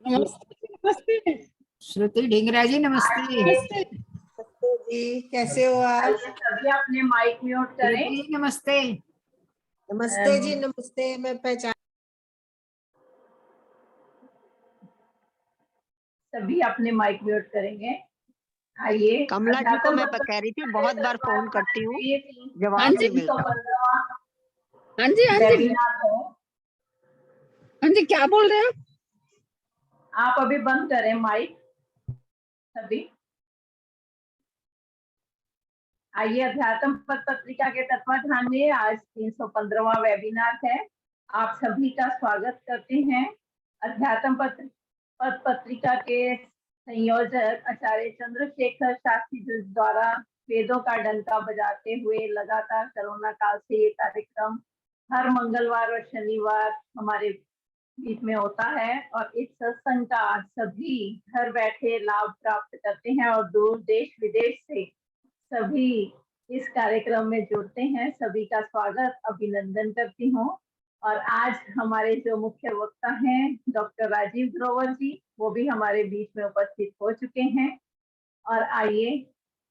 नमस्ते। नमस्ते श्रुति ढींगरा जी, नमस्ते। नमस्ते जी, कैसे हो आप? सभी अपने माइक म्यूट करें। श्रुति जी नमस्ते। नमस्ते जी, नमस्ते। मैं पहचान सभी अपने माइक म्यूट करेंगे। आइए, कमला जी को मैं कह रही थी बहुत बार फोन करती हूँ, जवाब नहीं मिलता। हाँ जी वेबिनार है। हाँ जी, क्या बोल रहे हो? आप अभी बंद करें माइक सभी। आइए, अध्यात्म पथ पत्रिका के तत्वाधान में आज 315वां वेबिनार है। आप सभी का स्वागत करते हैं। अध्यात्म पथ पत्रिका के संयोजक आचार्य चंद्रशेखर शास्त्री जी द्वारा वेदों का डंका बजाते हुए लगातार कोरोना काल से ये कार्यक्रम हर मंगलवार और शनिवार हमारे बीच में होता है और इस सत्संग का सभी घर बैठे लाभ प्राप्त करते हैं और दूर देश विदेश से सभी इस कार्यक्रम में जुड़ते हैं। सभी का स्वागत अभिनंदन करती हूँ। और आज हमारे जो मुख्य वक्ता हैं डॉक्टर राजीव ग्रोवर जी, वो भी हमारे बीच में उपस्थित हो चुके हैं। और आइए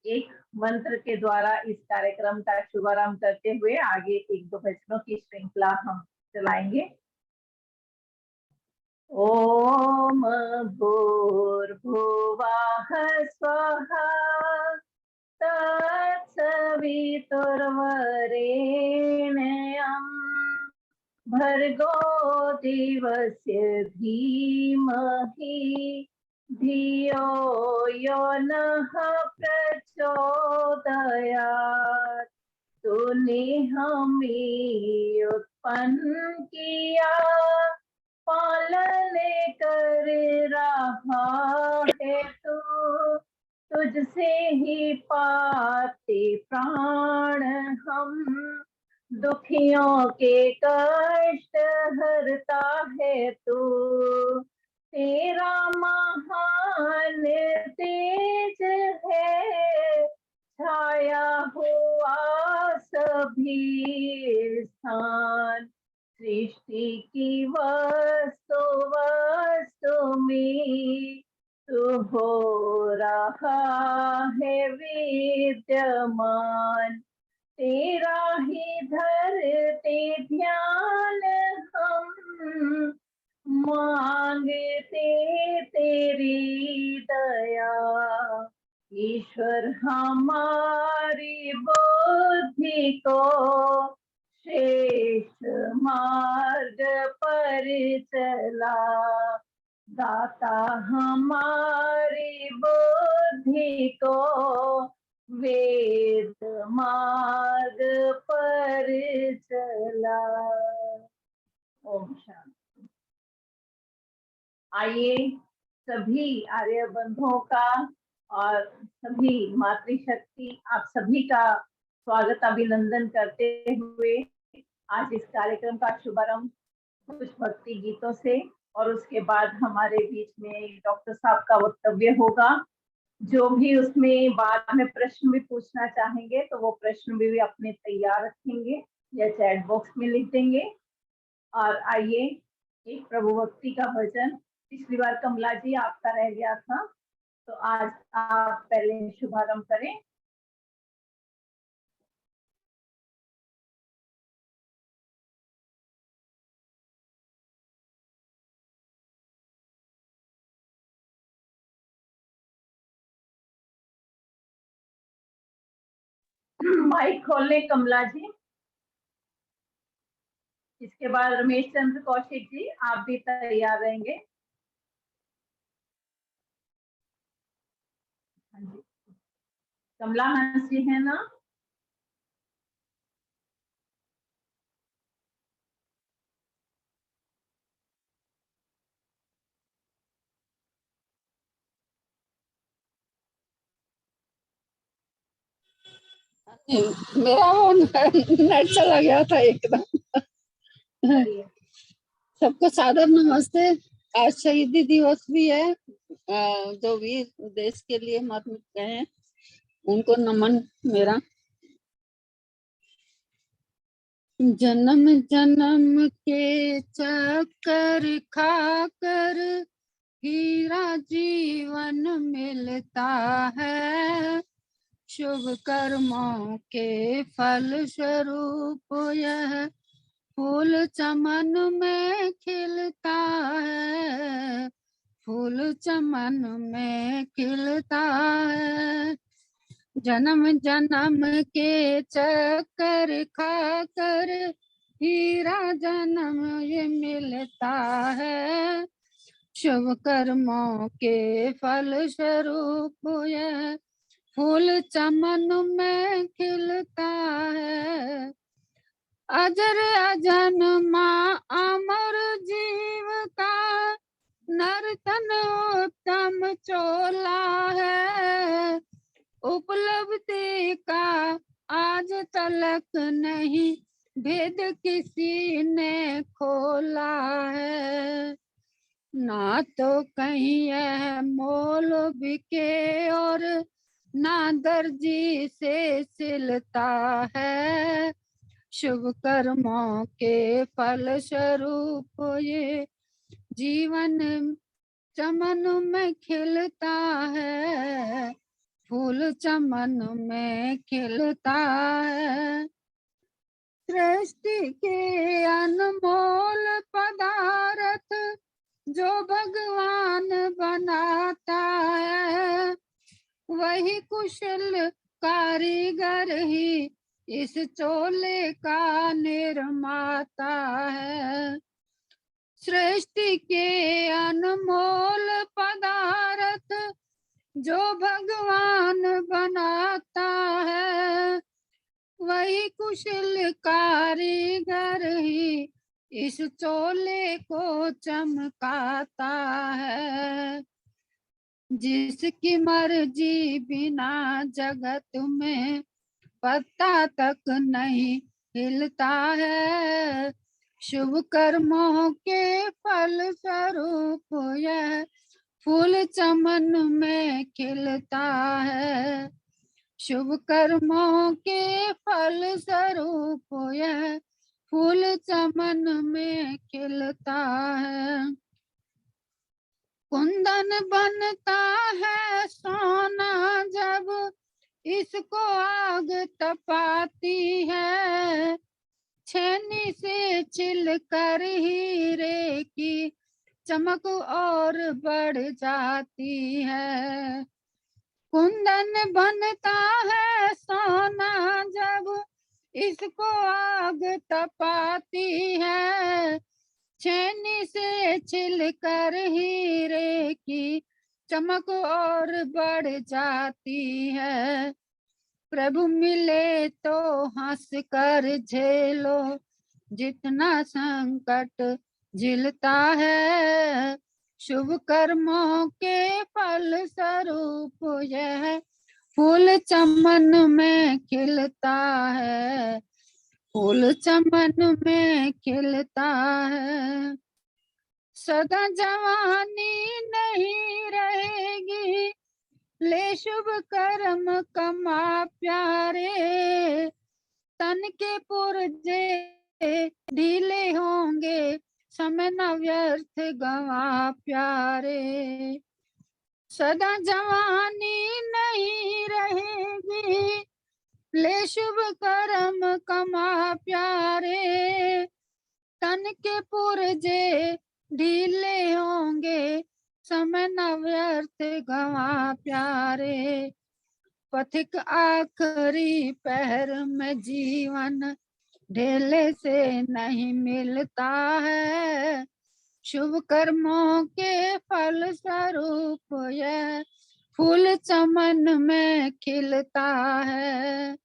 एक मंत्र के द्वारा इस कार्यक्रम का शुभारंभ करते हुए आगे एक दो भजनों की श्रृंखला हम चलाएंगे। ओम भूर्भुवः स्वः तत्सवितुर्वरेण्यं भर्गो देवस्य धीमहि धियो यो नः प्रचोदयात्। तूने हमें उत्पन्न किया, पालन कर रहा है तू, तुझसे ही पाते प्राण हम, दुखियों के कष्ट हरता है तू। तेरा महान तेज है, छाया हुआ सभी स्थान, सृष्टि की वस्तु वस्तु में तू हो रहा है विद्यमान। तेरा ही धरते ध्यान हम, मांगते तेरी दया। ईश्वर हमारी बुद्धि को श्रेष्ठ मार्ग पर चला, दाता हमारी बुद्धि को वेद मार्ग पर चला। ओम शांति। आइए सभी आर्य बंधुओं का और सभी मातृशक्ति आप सभी का स्वागत अभिनंदन करते हुए आज इस कार्यक्रम का शुभारंभ कुछ भक्ति गीतों से और उसके बाद हमारे बीच में डॉक्टर साहब का वक्तव्य होगा। जो भी उसमें बाद में प्रश्न भी पूछना चाहेंगे तो वो प्रश्न भी अपने तैयार रखेंगे या चैट बॉक्स में लिख देंगे। और आइए एक प्रभु भक्ति का भजन, पिछली बार कमला जी आपका रह गया था तो आज आप पहले शुभारंभ करें। माइक खोलने कमला जी। इसके बाद रमेश चंद्र कौशिक जी आप भी तैयार रहेंगे। हाँ जी, कमला हंस जी है ना? मेरा वो नेट चला गया था एकदम। सबको सादर नमस्ते। आज शहीदी दिवस भी है। जो वीर देश के लिए मर गए हैं उनको नमन मेरा। जन्म जन्म के चक्कर खाकर हीरा जीवन मिलता है, शुभ कर्मों के फल स्वरूप यह फूल चमन में खिलता है, फूल चमन में खिलता है। जन्म जन्म के चक्कर खाकर हीरा जन्म ये मिलता है, शुभ कर्मों के फल स्वरूप यह फूल चमन में खिलता है। अजर अजन्मा अमर जीव का नर्तन उत्तम चोला है, उपलब्धि का आज तलक नहीं भेद किसी ने खोला है। ना तो कहीं यह मोल बिके और ना दर्जी से सिलता है, शुभ कर्मों के फल स्वरूप ये जीवन चमन में खिलता है, फूल चमन में खिलता है। सृष्टि के अनमोल पदार्थ जो भगवान बनाता है, वही कुशल कारीगर ही इस चोले का निर्माता है। सृष्टि के अनमोल पदार्थ जो भगवान बनाता है, वही कुशल कारीगर ही इस चोले को चमकाता है। जिसकी मर्जी बिना जगत में पत्ता तक नहीं हिलता है, शुभ कर्मों के फल स्वरूप यह फूल चमन में खिलता है, शुभ कर्मों के फल स्वरूप यह फूल चमन में खिलता है। कुंदन बनता है सोना जब इसको आग तपाती है, छेनी से छिलकर हीरे की चमक और बढ़ जाती है। कुंदन बनता है सोना जब इसको आग तपाती है, छेनी से छिलकर हीरे की चमक और बढ़ जाती है। प्रभु मिले तो हंस कर झेलो, जितना संकट झिलता है, शुभ कर्मों के फल स्वरूप यह फूल चमन में खिलता है, फूल चमन में खिलता है। सदा जवानी नहीं रहेगी, ले शुभ कर्म कमा प्यारे, तन के पुर्जे ढीले होंगे, समय न व्यर्थ गवा प्यारे। सदा जवानी नहीं रहेगी, ले शुभ कर्म कमा प्यारे, तन के पुर्जे ढीले होंगे, समय न व्यर्थ गवा प्यारे। पथिक आखिरी पहर में जीवन ढेले से नहीं मिलता है, शुभ कर्मों के फल स्वरूप यह फूल चमन में खिलता है।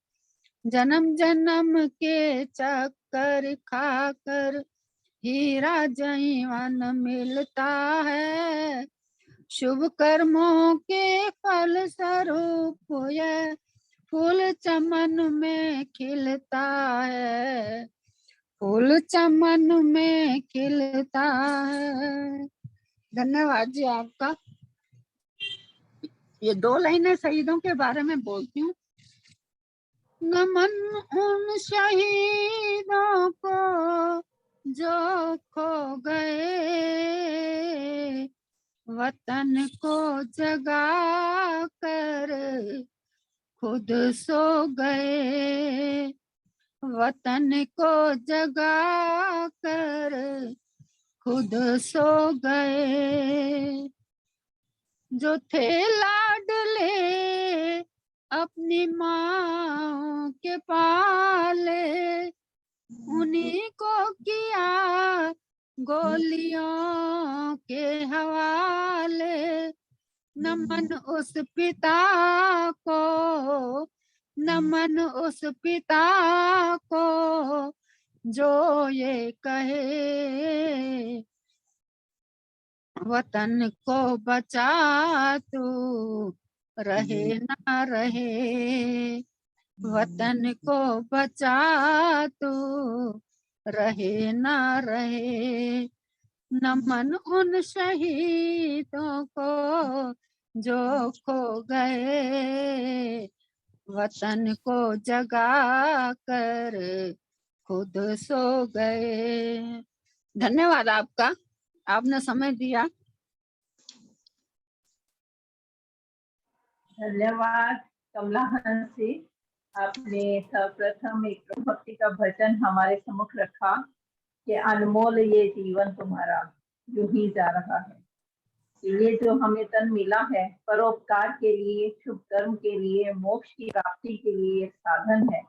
जन्म जन्म के चक्कर खाकर हीरा जीवन मिलता है, शुभ कर्मों के फल स्वरूप यह फूल चमन में खिलता है, फूल चमन में खिलता है। धन्यवाद जी आपका। ये 2 लाइनें शहीदों के बारे में बोलती हूँ। नमन उन शहीदों को जो खो गए, वतन को जगा कर खुद सो गए, वतन को जगा कर खुद सो गए। जो थे लाडले अपनी माँ के पाले, उन्हीं को किया गोलियों के हवाले। नमन उस पिता को, नमन उस पिता को जो ये कहे, वतन को बचा तू रहे ना रहे, वतन को बचा तू रहे ना रहे। नमन उन शहीदों को जो खो गए, वतन को जगा कर खुद सो गए। धन्यवाद आपका, आपने समय दिया। धन्यवाद कमला हंसी, आपने सर्वप्रथम एक भक्ति का भजन हमारे सम्मुख रखा कि अनमोल ये जीवन तुम्हारा यूं ही जा रहा है। ये जो हमें तन मिला है परोपकार के लिए, शुभ कर्म के लिए, मोक्ष की प्राप्ति के लिए साधन है,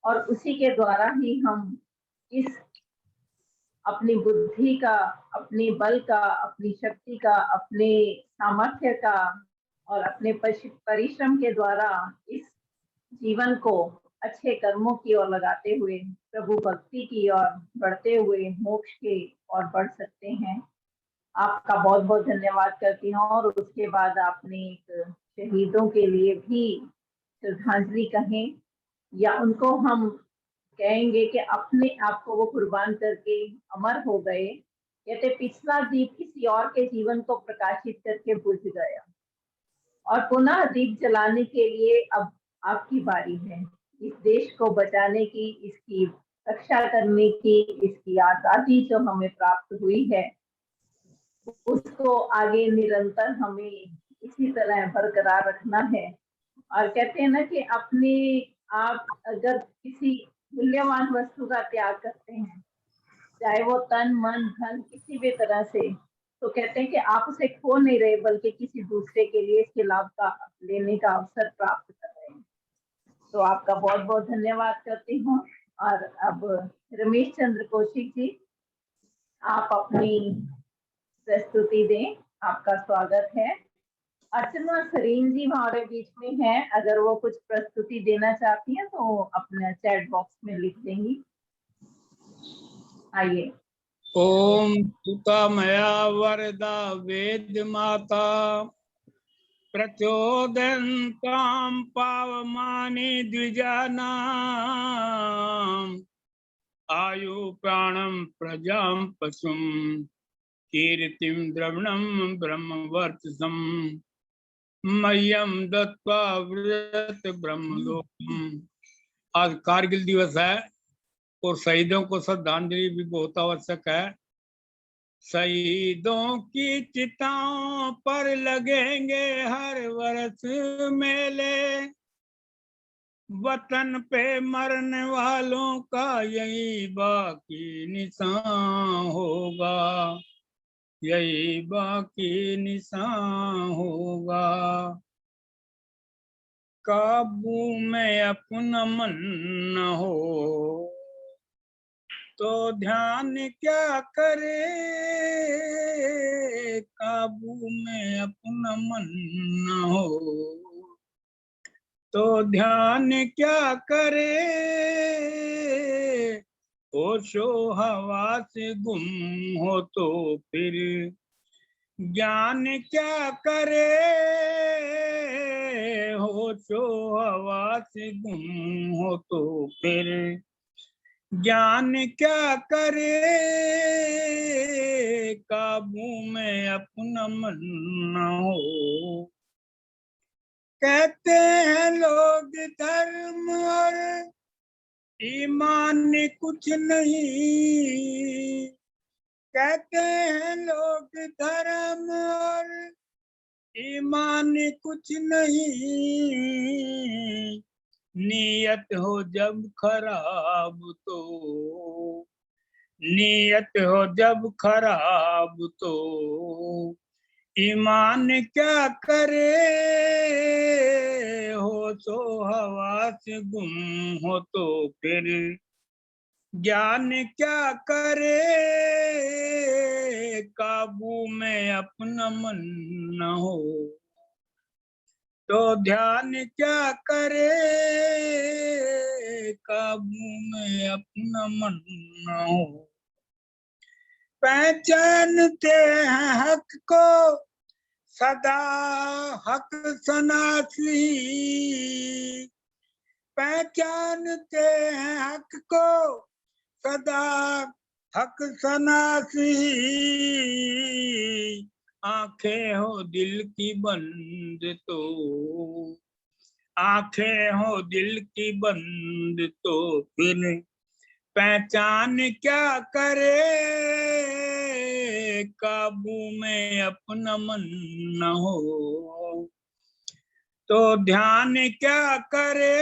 और उसी के द्वारा ही हम इस अपनी बुद्धि का, अपनी बल का, अपनी शक्ति का, अपने सामर्थ्य का और अपने परिश्रम के द्वारा इस जीवन को अच्छे कर्मों की ओर लगाते हुए प्रभु भक्ति की ओर बढ़ते हुए मोक्ष की ओर बढ़ सकते हैं। आपका बहुत बहुत धन्यवाद करती हूँ। और उसके बाद आपने एक शहीदों के लिए भी श्रद्धांजलि कहें, या उनको हम कहेंगे कि अपने आप को वो कुर्बान करके अमर हो गए, कहते पिछला दीप किसी और के जीवन को प्रकाशित करके बुझ गया और पुनः दीप जलाने के लिए अब आपकी बारी है। इस देश को बचाने की, इसकी रक्षा करने की, इसकी आजादी जो हमें प्राप्त हुई है उसको आगे निरंतर हमें इसी तरह बरकरार रखना है। और कहते हैं ना कि अपने आप अगर किसी मूल्यवान वस्तु का त्याग करते हैं, चाहे वो तन मन धन किसी भी तरह से, तो कहते हैं कि आप उसे खो नहीं रहे बल्कि किसी दूसरे के लिए इसके लाभ का लेने का अवसर प्राप्त कर रहे हैं। तो आपका बहुत बहुत धन्यवाद करती हूँ। और अब रमेश चंद्र कौशिक जी, आप अपनी प्रस्तुति दें, आपका स्वागत है। अर्चना सरीन जी हमारे बीच में हैं, अगर वो कुछ प्रस्तुति देना चाहती हैं तो अपने चैट बॉक्स में लिख देंगी। आइए। ओम सुता मया वरदा वेद माता प्रचोदयन्तां पावमानि द्विजानां आयु प्राणं प्रजां पशुं कीर्तिं द्रविणं ब्रह्मवर्चसं मह्यं दत्त्वा व्रत ब्रह्मलोकम्। आज कारगिल दिवस है और शहीदों को श्रद्धांजलि भी बहुत आवश्यक है। शहीदों की चिताओं पर लगेंगे हर वर्ष मेले, वतन पे मरने वालों का यही बाकी निशान होगा, यही बाकी निशान होगा। काबू में अपना मन न हो तो ध्यान क्या करे, काबू में अपना मन न हो तो ध्यान क्या करे, होशो हवा से गुम हो तो फिर ज्ञान क्या करे, होशो हवा से गुम हो तो फिर ज्ञान क्या करे, काबू में अपना मन न हो। कहते हैं लोग धर्म और ईमान कुछ नहीं, कहते हैं लोग धर्म और ईमान कुछ नहीं, नीयत हो जब खराब तो, नीयत हो जब खराब तो ईमान क्या करे, हो तो हवा से गुम हो तो फिर ज्ञान क्या करे, काबू में अपना मन न हो तो ध्यान क्या करे, काबू में अपना मन न हो। पहचानते हैं हक को सदा हक सनासी, पहचानते हैं हक को सदा हक सनासी, आंखें हो दिल की बंद तो, आंखें हो दिल की बंद तो फिर पहचान क्या करे, काबू में अपना मन न हो तो ध्यान क्या करे,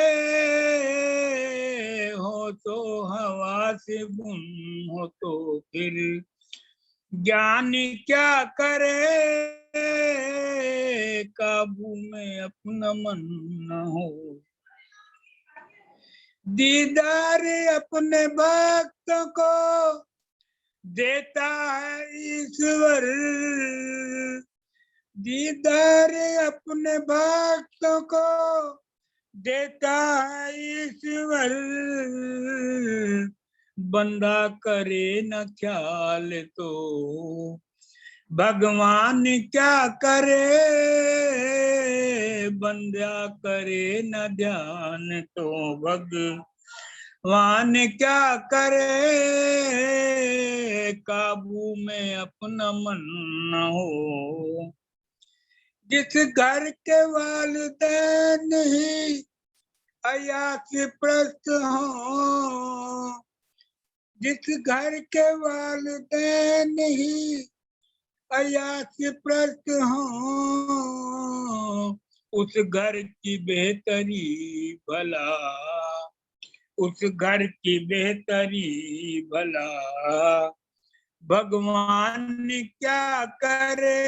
हो तो हवा से गुम हो तो फिर ज्ञान क्या करे, काबू में अपना मन न हो। दीदार अपने भक्तों को देता है ईश्वर, दीदार अपने भक्तों को देता है ईश्वर, बंदा करे न ख्याल तो भगवान क्या करे, बंदा करे न ध्यान तो भगवान क्या करे, काबू में अपना मन न हो। जिस घर के वालिदैन ही अयासी प्रस्त हो, जिस घर के वालिदैन ही अयासी प्रस्त हो, उस घर की बेहतरी भला, उस घर की बेहतरी भला भगवान क्या करे,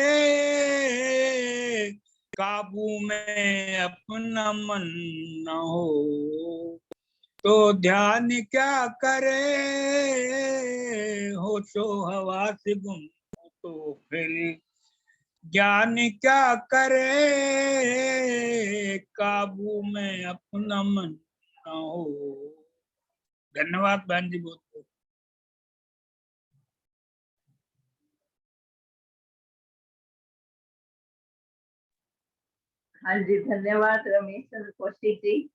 काबू में अपना मन न हो तो ध्यान क्या करे, हो तो हवा से गुम तो फिर ज्ञान क्या करे, काबू में अपना मन न हो। धन्यवाद बहन जी बहुत बहुत। हाँ जी, धन्यवाद रमेश चंद्र कौशिक जी।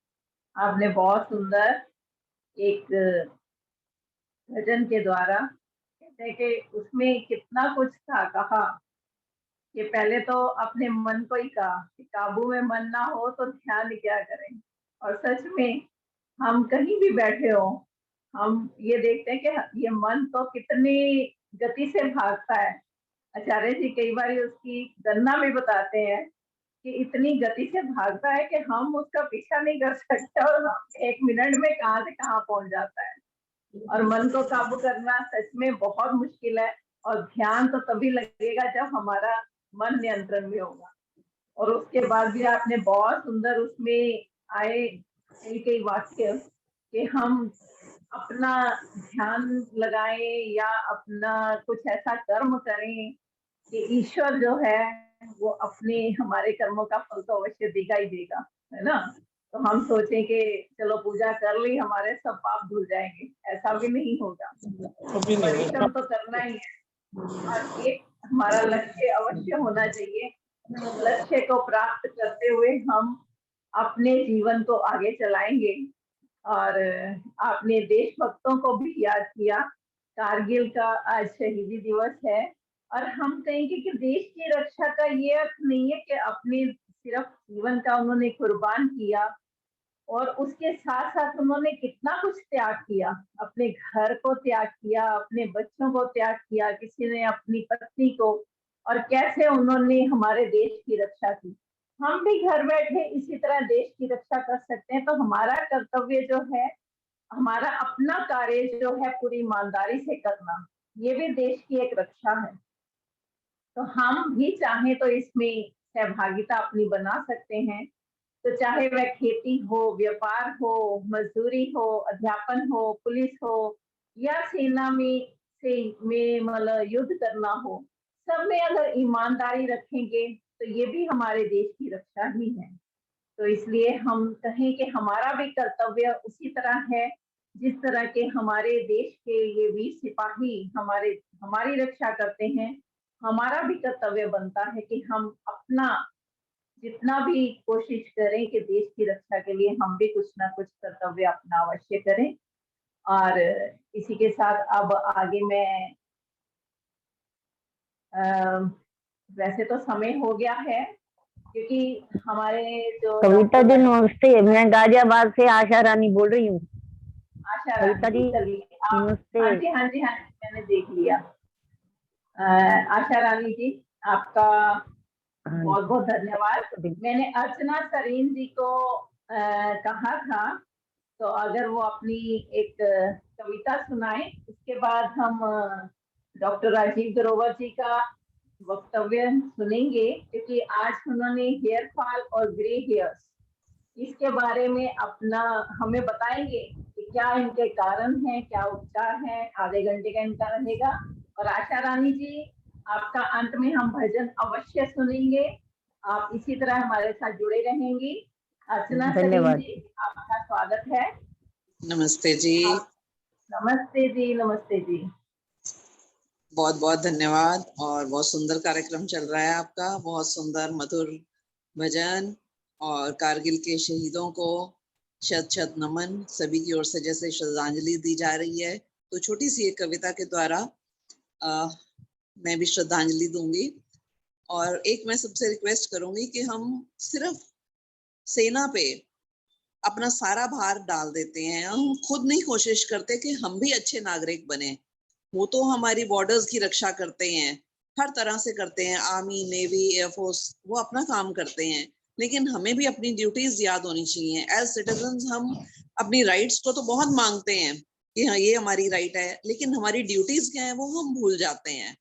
आपने बहुत सुंदर एक भजन के द्वारा कहते हैं कि उसमें कितना कुछ था कहा कि पहले तो अपने मन को ही कहा कि काबू में मन ना हो तो ध्यान क्या करें। और सच में हम कहीं भी बैठे हो, हम ये देखते हैं कि ये मन तो कितनी गति से भागता है। आचार्य जी कई बार उसकी गणना भी बताते हैं कि इतनी गति से भागता है कि हम उसका पीछा नहीं कर सकते और एक मिनट में कहाँ से कहाँ पहुंच जाता है। और मन को काबू करना सच में बहुत मुश्किल है, और ध्यान तो तभी लगेगा जब हमारा मन नियंत्रण में होगा। और उसके बाद भी आपने बहुत सुंदर उसमें आए कई कई वाक्य कि हम अपना ध्यान लगाएं या अपना कुछ ऐसा कर्म करें कि ईश्वर जो है वो अपने हमारे कर्मों का फल तो अवश्य देगा ही देगा, है ना। तो हम सोचें कि चलो पूजा कर ली, हमारे सब पाप धुल जाएंगे, ऐसा भी नहीं होगा। परिश्रम तो करना ही है और एक हमारा लक्ष्य अवश्य होना चाहिए। लक्ष्य को प्राप्त करते हुए हम अपने जीवन को आगे चलाएंगे। और आपने देशभक्तों को भी याद किया। कारगिल का आज शहीदी दिवस है और हम कहेंगे कि देश की रक्षा का ये अर्थ नहीं है कि अपने सिर्फ जीवन का उन्होंने कुर्बान किया, और उसके साथ साथ उन्होंने कितना कुछ त्याग किया। अपने घर को त्याग किया, अपने बच्चों को त्याग किया, किसी ने अपनी पत्नी को और कैसे उन्होंने हमारे देश की रक्षा की। हम भी घर बैठे इसी तरह देश की रक्षा कर सकते हैं। तो हमारा कर्तव्य जो है, हमारा अपना कार्य जो है पूरी ईमानदारी से करना, ये भी देश की एक रक्षा है। तो हम भी चाहें तो इसमें सहभागिता अपनी बना सकते हैं। तो चाहे वह खेती हो, व्यापार हो, मजदूरी हो, अध्यापन हो, पुलिस हो या सेना में मतलब युद्ध करना हो, सब में अगर ईमानदारी रखेंगे तो ये भी हमारे देश की रक्षा ही है। तो इसलिए हम कहें कि हमारा भी कर्तव्य उसी तरह है जिस तरह के हमारे देश के ये वीर सिपाही हमारी रक्षा करते हैं। हमारा भी कर्तव्य बनता है कि हम अपना जितना भी कोशिश करें कि देश की रक्षा के लिए हम भी कुछ ना कुछ कर्तव्य अपना अवश्य करें। और इसी के साथ अब आगे मैं वैसे तो समय हो गया है क्योंकि हमारे जो कविता जी नमस्ते, मैं गाजियाबाद से आशा रानी बोल रही हूँ। आशा कविता रानी, जी चलिए नमस्ते। हाँ जी हाँ जी हाँ जी, मैंने देख लिया। आशा रानी जी आपका बहुत बहुत धन्यवाद। मैंने अर्चना सरीन जी को कहा था तो अगर वो अपनी एक कविता सुनाए, उसके बाद हम डॉक्टर राजीव ग्रोवर जी का वक्तव्य सुनेंगे क्योंकि आज उन्होंने हेयर फॉल और ग्रे हेयर्स इसके बारे में अपना हमें बताएंगे कि क्या इनके कारण हैं, क्या उपचार हैं। आधे घंटे का इनका रहेगा। और आशा रानी जी आपका अंत में हम भजन अवश्य सुनेंगे। आप इसी तरह हमारे साथ जुड़े रहेंगी। अर्चना सलीम जी आपका स्वागत है। नमस्ते जी। नमस्ते जी। नमस्ते जी। बहुत बहुत धन्यवाद। और बहुत सुंदर कार्यक्रम चल रहा है आपका, बहुत सुंदर मधुर भजन और कारगिल के शहीदों को शत शत नमन सभी की ओर से जैसे श्रद्धांजलि दी जा रही है। तो छोटी सी एक कविता के द्वारा मैं भी श्रद्धांजलि दूंगी। और एक मैं सबसे रिक्वेस्ट करूंगी कि हम सिर्फ सेना पे अपना सारा भार डाल देते हैं, हम खुद नहीं कोशिश करते कि हम भी अच्छे नागरिक बने। वो तो हमारी बॉर्डर्स की रक्षा करते हैं, हर तरह से करते हैं, आर्मी, नेवी, एयरफोर्स, वो अपना काम करते हैं। लेकिन हमें भी अपनी ड्यूटीज याद होनी चाहिए। एज सिटीजन्स हम अपनी राइट्स को तो बहुत मांगते हैं कि हाँ ये हमारी राइट है, लेकिन हमारी ड्यूटीज क्या है वो हम भूल जाते हैं।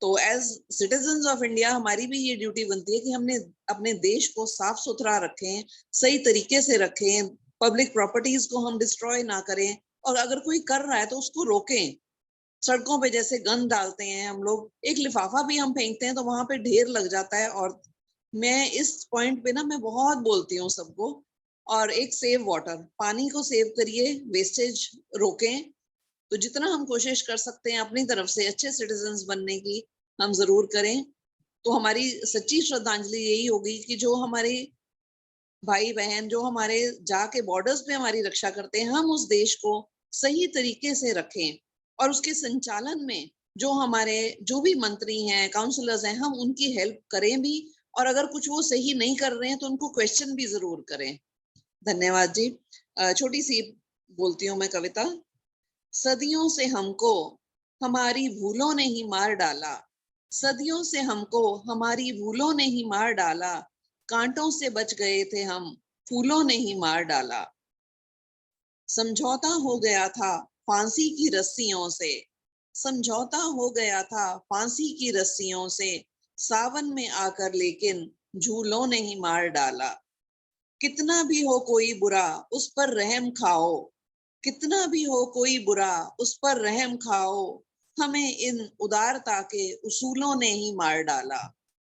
तो एज सिटीजन्स ऑफ इंडिया हमारी भी ये ड्यूटी बनती है कि हमने अपने देश को साफ सुथरा रखें, सही तरीके से रखें, पब्लिक प्रॉपर्टीज को हम डिस्ट्रॉय ना करें, और अगर कोई कर रहा है तो उसको रोकें। सड़कों पे जैसे गंद डालते हैं हम लोग, एक लिफाफा भी हम फेंकते हैं तो वहां पे ढेर लग जाता है। और मैं इस पॉइंट पे ना मैं बहुत बोलती हूँ सबको। और एक सेव वाटर, पानी को सेव करिए, वेस्टेज रोकें। तो जितना हम कोशिश कर सकते हैं अपनी तरफ से अच्छे सिटीजन्स बनने की, हम जरूर करें। तो हमारी सच्ची श्रद्धांजलि यही होगी कि जो हमारे भाई बहन जो हमारे जाके बॉर्डर्स पे हमारी रक्षा करते हैं, हम उस देश को सही तरीके से रखें। और उसके संचालन में जो भी मंत्री हैं, काउंसलर्स हैं, हम उनकी हेल्प करें भी। और अगर कुछ वो सही नहीं कर रहे हैं तो उनको क्वेश्चन भी जरूर करें। धन्यवाद जी। छोटी सी बोलती हूँ मैं कविता। सदियों से हमको हमारी भूलों ने ही मार डाला, सदियों से हमको हमारी भूलों ने ही मार डाला, कांटों से बच गए थे हम, फूलों ने ही मार डाला। समझौता हो गया था फांसी की रस्सियों से, समझौता हो गया था फांसी की रस्सियों से, सावन में आकर लेकिन झूलों ने ही मार डाला। कितना भी हो कोई बुरा उस पर रहम खाओ, कितना भी हो कोई बुरा उस पर रहम खाओ, हमें इन उदारता के उसूलों ने ही मार डाला,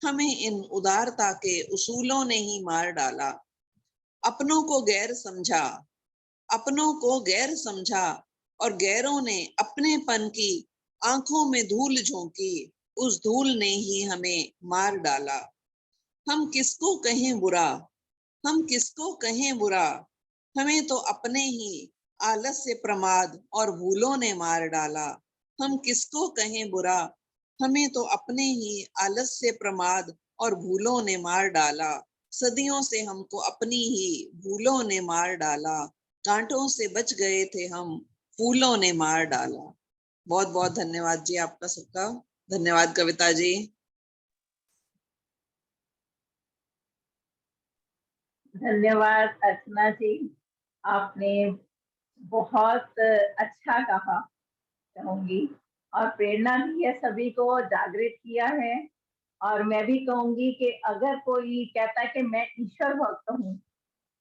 हमें इन उदारता के उसूलों ने ही मार डाला। अपनों को गैर समझा, अपनों को गैर समझा, और गैरों ने अपनेपन की आंखों में धूल झोंकी, उस धूल ने ही हमें मार डाला। हम किसको कहें बुरा, हम किसको कहें बुरा, हमें तो अपने ही आलस्य प्रमाद और भूलों ने मार डाला। हम किसको कहें बुरा, हमें तो अपने ही आलस्य प्रमाद और भूलों ने मार डाला। सदियों से हमको अपनी ही भूलों ने मार डाला, कांटों से बच गए थे हम, फूलों ने मार डाला। बहुत बहुत धन्यवाद जी आपका सबका। धन्यवाद कविता जी। धन्यवाद अर्चना जी, आपने बहुत अच्छा कहा कहूंगी, और प्रेरणा दी है, सभी को जागृत किया है। और मैं भी कहूंगी कि अगर कोई कहता है कि मैं ईश्वर भक्त हूँ,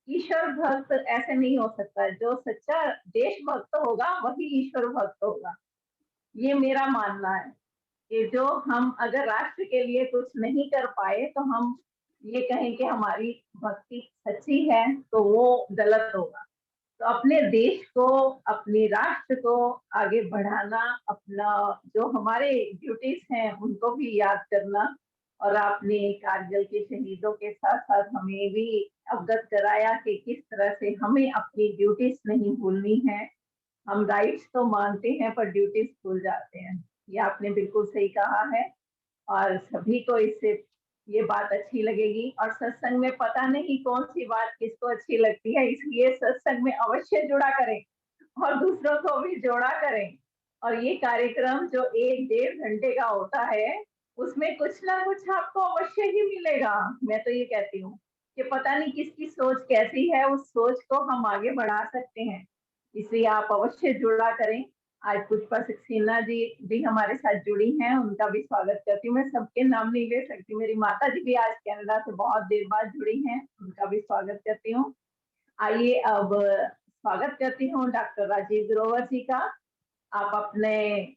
ईश्वर भक्त ऐसे नहीं हो सकता। जो सच्चा देशभक्त होगा वही ईश्वर भक्त होगा। ये मेरा मानना है कि जो हम अगर राष्ट्र के लिए कुछ नहीं कर पाए तो हम ये कहें कि हमारी भक्ति सच्ची है, तो वो गलत होगा। तो अपने देश को, अपने राष्ट्र को आगे बढ़ाना, अपना जो हमारे ड्यूटीज हैं उनको भी याद करना, और आपने कारगिल के शहीदों के साथ साथ हमें भी अवगत कराया कि किस तरह से हमें अपनी ड्यूटीज नहीं भूलनी है। हम राइट्स तो मानते हैं पर ड्यूटीज भूल जाते हैं, ये आपने बिल्कुल सही कहा है। और सभी को इससे ये बात अच्छी लगेगी। और सत्संग में पता नहीं कौन सी बात किसको अच्छी लगती है, इसलिए सत्संग में अवश्य जुड़ा करें और दूसरों को भी जोड़ा करें। और ये कार्यक्रम जो 1-1.5 घंटे का होता है, उसमें कुछ ना कुछ आपको अवश्य ही मिलेगा। मैं तो ये कहती हूँ कि पता नहीं किसकी सोच कैसी है, उस सोच को हम आगे बढ़ा सकते हैं, इसलिए आप अवश्य जुड़ा करें। आज पुष्पा सक्सेना जी भी हमारे साथ जुड़ी हैं, उनका भी स्वागत करती हूँ। मैं सबके नाम नहीं ले सकती, मेरी माता जी भी आज कनाडा से बहुत देर बाद जुड़ी हैं, उनका भी स्वागत करती हूँ। आइए अब स्वागत करती हूँ डॉक्टर राजीव ग्रोवर जी का। आप अपने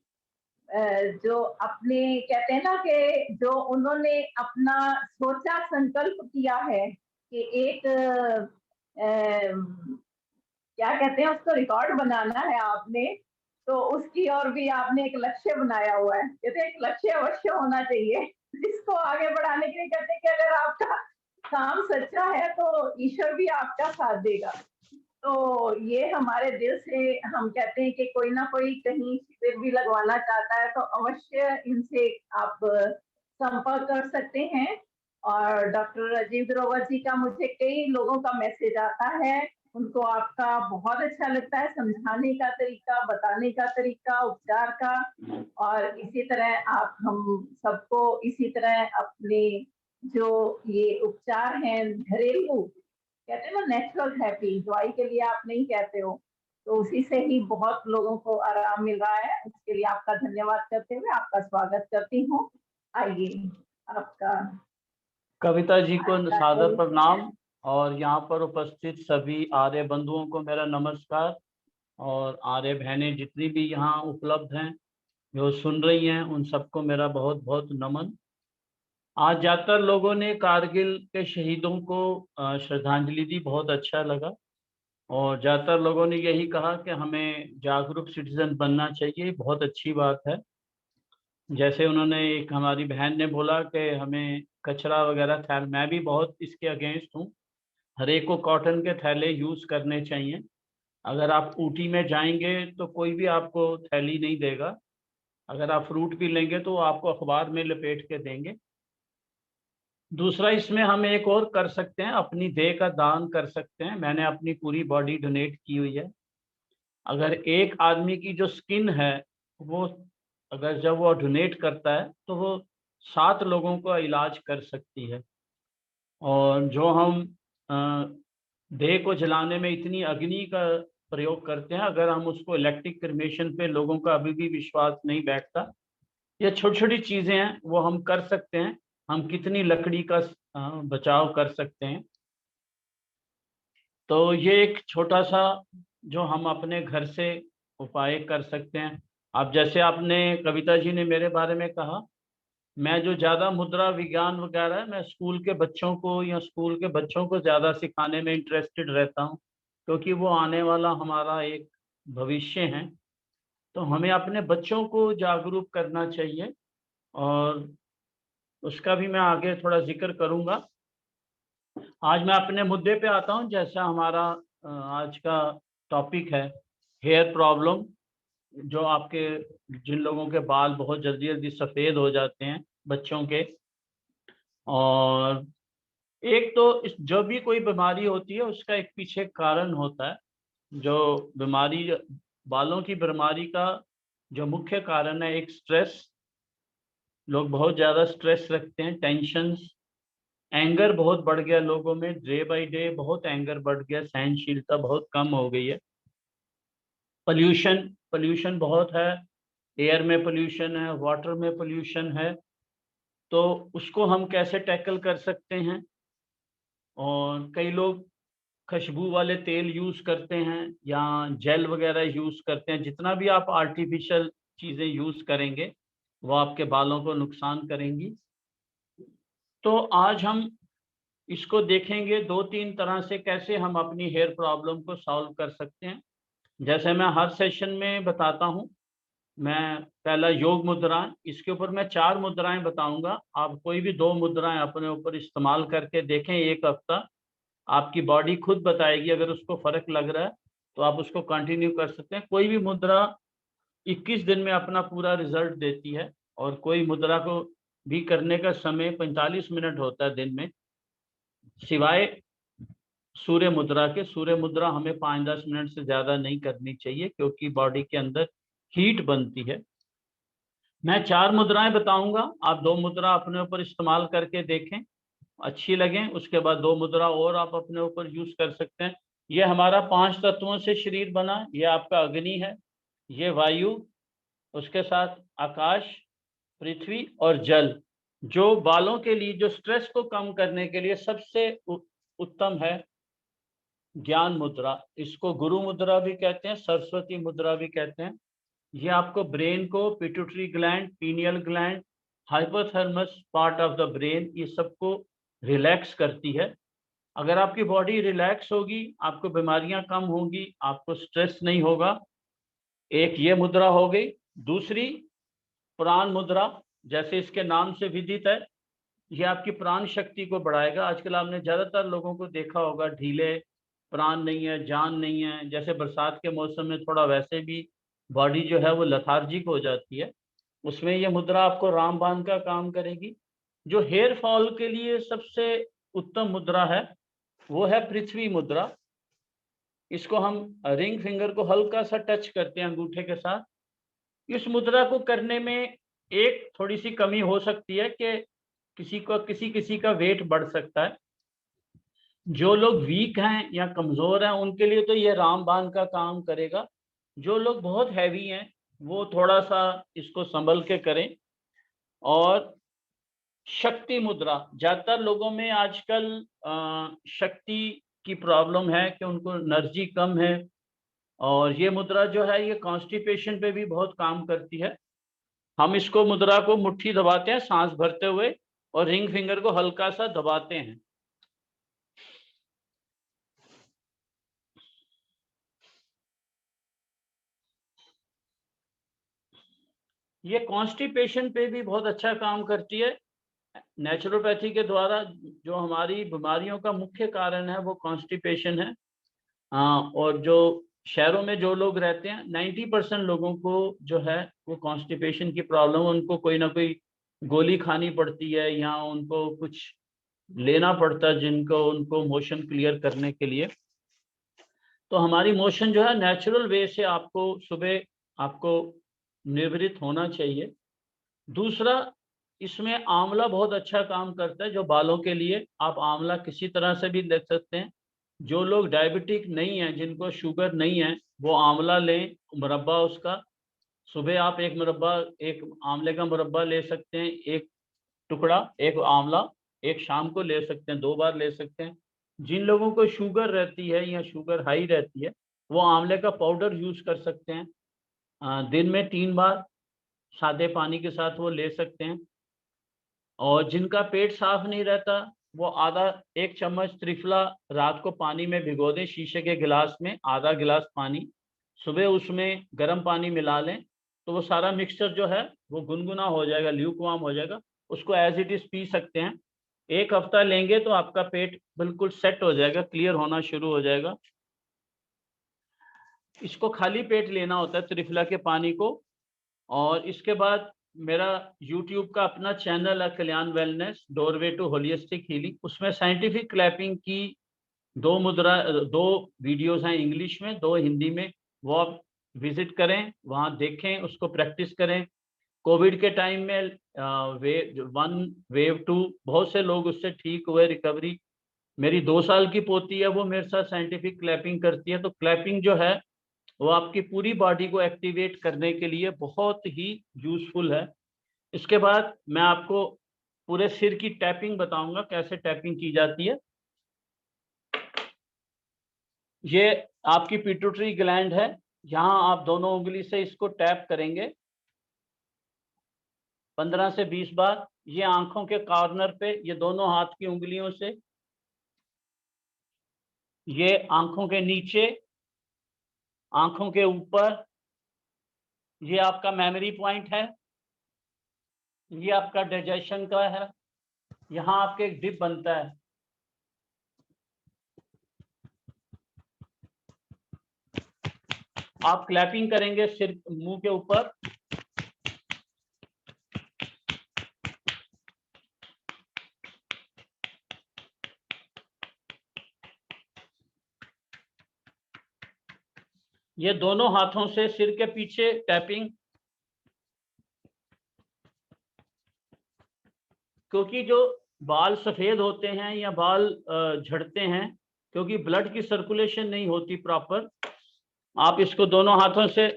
जो अपने कहते हैं ना कि जो उन्होंने अपना सोचा संकल्प किया है कि एक क्या कहते हैं उसको, रिकॉर्ड बनाना है आपने, तो उसकी ओर भी आपने एक लक्ष्य बनाया हुआ है। कहते एक लक्ष्य अवश्य होना चाहिए जिसको आगे बढ़ाने के लिए। कहते हैं कि अगर आपका काम सच्चा है तो ईश्वर भी आपका साथ देगा। तो ये हमारे दिल से हम कहते हैं कि कोई ना कोई कहीं शिविर भी लगवाना चाहता है तो अवश्य इनसे आप संपर्क कर सकते हैं। और डॉक्टर राजीव ग्रोवर जी का मुझे कई लोगों का मैसेज आता है, उनको आपका बहुत अच्छा लगता है, समझाने का तरीका, बताने का तरीका, उपचार का। और इसी तरह आप हम सबको इसी तरह अपने जो ये उपचार हैं घरेलू, कहते हैं ना नेचुरल थेरेपी, दवाई के लिए आप नहीं कहते हो, तो उसी से ही बहुत लोगों को आराम मिल रहा है। उसके लिए आपका धन्यवाद करते हुए आपका स्वागत करती हूँ। आइए आपका। कविता जी को सादर प्रणाम, और यहाँ पर उपस्थित सभी आर्य बंधुओं को मेरा नमस्कार, और आर्य बहनें जितनी भी यहाँ उपलब्ध हैं जो सुन रही हैं उन सबको मेरा बहुत बहुत नमन। आज ज़्यादातर लोगों ने कारगिल के शहीदों को श्रद्धांजलि दी, बहुत अच्छा लगा। और ज़्यादातर लोगों ने यही कहा कि हमें जागरूक सिटीजन बनना चाहिए, बहुत अच्छी बात है। जैसे उन्होंने, एक हमारी बहन ने बोला कि हमें कचरा वगैरह थैल, मैं भी बहुत इसके अगेंस्ट हूँ। हर एक को कॉटन के थैले यूज़ करने चाहिए। अगर आप ऊटी में जाएंगे तो कोई भी आपको थैली नहीं देगा, अगर आप फ्रूट भी लेंगे तो आपको अखबार में लपेट के देंगे। दूसरा, इसमें हम एक और कर सकते हैं, अपनी देह का दान कर सकते हैं। मैंने अपनी पूरी बॉडी डोनेट की हुई है। अगर एक आदमी की जो स्किन है वो, अगर जब वो डोनेट करता है तो वो 7 लोगों का इलाज कर सकती है। और जो हम देह को जलाने में इतनी अग्नि का प्रयोग करते हैं, अगर हम उसको इलेक्ट्रिक क्रिमेशन पे, लोगों का अभी भी विश्वास नहीं बैठता। ये छोटी छोटी चीज़ें हैं वो हम कर सकते हैं। हम कितनी लकड़ी का बचाव कर सकते हैं। तो ये एक छोटा सा जो हम अपने घर से उपाय कर सकते हैं। अब जैसे आपने, कविता जी ने मेरे बारे में कहा, मैं जो ज़्यादा मुद्रा विज्ञान वगैरह, मैं स्कूल के बच्चों को या स्कूल के बच्चों को ज़्यादा सिखाने में इंटरेस्टेड रहता हूँ, क्योंकि वो आने वाला हमारा एक भविष्य है। तो हमें अपने बच्चों को जागरूक करना चाहिए, और उसका भी मैं आगे थोड़ा जिक्र करूँगा। आज मैं अपने मुद्दे पे आता हूँ। जैसा हमारा आज का टॉपिक है हेयर प्रॉब्लम, जो आपके, जिन लोगों के बाल बहुत जल्दी जल्दी सफ़ेद हो जाते हैं बच्चों के। और एक तो इस जो भी कोई बीमारी होती है उसका एक पीछे कारण होता है। जो बीमारी, बालों की बीमारी का जो मुख्य कारण है एक स्ट्रेस। लोग बहुत ज़्यादा स्ट्रेस रखते हैं, टेंशन्स, एंगर बहुत बढ़ गया लोगों में, डे बाय डे बहुत एंगर बढ़ गया, सहनशीलता बहुत कम हो गई है। पोल्यूशन पोल्यूशन बहुत है, एयर में पोल्यूशन है, वाटर में पोल्यूशन है, तो उसको हम कैसे टैकल कर सकते हैं। और कई लोग खुशबू वाले तेल यूज करते हैं या जेल वगैरह यूज करते हैं। जितना भी आप आर्टिफिशियल चीजें यूज करेंगे वो आपके बालों को नुकसान करेंगी। तो आज हम इसको देखेंगे 2-3 तरह से कैसे हम अपनी हेयर प्रॉब्लम को सॉल्व कर सकते हैं। जैसे मैं हर सेशन में बताता हूं, मैं पहला योग मुद्रा, इसके ऊपर मैं 4 मुद्राएं बताऊंगा। आप कोई भी 2 मुद्राएं अपने ऊपर इस्तेमाल करके देखें, एक हफ्ता आपकी बॉडी खुद बताएगी। अगर उसको फर्क लग रहा है तो आप उसको कंटिन्यू कर सकते हैं। कोई भी मुद्रा 21 दिन में अपना पूरा रिजल्ट देती है, और कोई मुद्रा को भी करने का समय 45 मिनट होता है दिन में, सिवाय सूर्य मुद्रा के। सूर्य मुद्रा हमें 5-10 मिनट से ज्यादा नहीं करनी चाहिए, क्योंकि बॉडी के अंदर हीट बनती है। मैं 4 मुद्राएं बताऊंगा, आप 2 मुद्रा अपने ऊपर इस्तेमाल करके देखें, अच्छी लगें, उसके बाद 2 मुद्रा और आप अपने ऊपर यूज कर सकते हैं। ये हमारा 5 तत्वों से शरीर बना, ये आपका अग्नि है, ये वायु, उसके साथ आकाश, पृथ्वी और जल। जो बालों के लिए, जो स्ट्रेस को कम करने के लिए सबसे उत्तम है ज्ञान मुद्रा। इसको गुरु मुद्रा भी कहते हैं, सरस्वती मुद्रा भी कहते हैं। ये आपको ब्रेन को, pituitary gland, pineal gland, hypothalamus part of the brain, ये सबको रिलैक्स करती है। अगर आपकी बॉडी रिलैक्स होगी, आपको बीमारियां कम होंगी, आपको स्ट्रेस नहीं होगा। एक ये मुद्रा हो गई। दूसरी प्राण मुद्रा, जैसे इसके नाम से विदित है, ये आपकी प्राण शक्ति को बढ़ाएगा। आजकल आपने ज्यादातर लोगों को देखा होगा ढीले प्राण नहीं है, जान नहीं है। जैसे बरसात के मौसम में थोड़ा वैसे भी बॉडी जो है वो लथार्जिक हो जाती है, उसमें ये मुद्रा आपको रामबाण का काम करेगी। जो हेयर फॉल के लिए सबसे उत्तम मुद्रा है वो है पृथ्वी मुद्रा। इसको हम रिंग फिंगर को हल्का सा टच करते हैं अंगूठे के साथ। इस मुद्रा को करने में एक थोड़ी सी कमी हो सकती है कि किसी का वेट बढ़ सकता है। जो लोग वीक हैं या कमजोर हैं उनके लिए तो ये रामबाण का काम करेगा। जो लोग बहुत हैवी हैं वो थोड़ा सा इसको संभल के करें। और शक्ति मुद्रा, ज्यादातर लोगों में आजकल शक्ति की प्रॉब्लम है कि उनको एनर्जी कम है, और ये मुद्रा जो है ये कॉन्स्टिपेशन पे भी बहुत काम करती है। हम इसको मुद्रा को मुट्ठी दबाते हैं सांस भरते हुए, और रिंग फिंगर को हल्का सा दबाते हैं। ये कॉन्स्टिपेशन पे भी बहुत अच्छा काम करती है। नेचुरोपैथी के द्वारा जो हमारी बीमारियों का मुख्य कारण है वो कॉन्स्टिपेशन है। और जो शहरों में जो लोग रहते हैं 90% लोगों को जो है वो कॉन्स्टिपेशन की प्रॉब्लम, उनको कोई ना कोई गोली खानी पड़ती है या उनको कुछ लेना पड़ता है जिनको उनको मोशन क्लियर करने के लिए। तो हमारी मोशन जो है नेचुरल वे से आपको सुबह आपको निवृत्त होना चाहिए। दूसरा, इसमें आंवला बहुत अच्छा काम करता है जो बालों के लिए। आप आंवला किसी तरह से भी ले सकते हैं। जो लोग डायबिटिक नहीं है, जिनको शुगर नहीं है, वो आंवला लें, मुरब्बा उसका। सुबह आप एक आंवले का मुरब्बा ले सकते हैं, एक टुकड़ा, एक आंवला, एक शाम को ले सकते हैं, 2 बार ले सकते हैं। जिन लोगों को शुगर रहती है या शुगर हाई रहती है वो आंवले का पाउडर यूज कर सकते हैं। दिन में 3 बार सादे पानी के साथ वो ले सकते हैं। और जिनका पेट साफ नहीं रहता वो एक चम्मच त्रिफला रात को पानी में भिगो दें, शीशे के गिलास में आधा गिलास पानी, सुबह उसमें गर्म पानी मिला लें, तो वो सारा मिक्सचर जो है वो गुनगुना हो जाएगा, ल्यूकवार्म हो जाएगा। उसको एज इट इज पी सकते हैं। 1 हफ्ता लेंगे तो आपका पेट बिल्कुल सेट हो जाएगा, क्लियर होना शुरू हो जाएगा। इसको खाली पेट लेना होता है त्रिफला के पानी को। और इसके बाद मेरा YouTube का अपना चैनल है Kalyan wellness, doorway to holistic healing. उसमें साइंटिफिक क्लैपिंग की 2 वीडियोस हैं इंग्लिश में, 2 हिंदी में। वो आप विजिट करें, वहाँ देखें, उसको प्रैक्टिस करें। कोविड के टाइम में वेव 1 वेव 2 बहुत से लोग उससे ठीक हुए, रिकवरी। मेरी 2 साल की पोती है, वो मेरे साथ साइंटिफिक क्लैपिंग करती है। तो क्लैपिंग जो है वो आपकी पूरी बॉडी को एक्टिवेट करने के लिए बहुत ही यूजफुल है। इसके बाद मैं आपको पूरे सिर की टैपिंग बताऊंगा, कैसे टैपिंग की जाती है। ये आपकी पिट्यूटरी ग्लैंड है, यहाँ आप दोनों उंगली से इसको टैप करेंगे 15 से 20 बार। ये आंखों के कॉर्नर पे, ये दोनों हाथ की उंगलियों से, ये आंखों के नीचे, आंखों के ऊपर, ये आपका मेमोरी पॉइंट है, ये आपका डाइजेशन का है, यहाँ आपके एक डिप बनता है। आप क्लैपिंग करेंगे सिर मुंह के ऊपर। ये दोनों हाथों से सिर के पीछे टैपिंग, क्योंकि जो बाल सफेद होते हैं या बाल झड़ते हैं, क्योंकि ब्लड की सर्कुलेशन नहीं होती प्रॉपर, आप इसको दोनों हाथों से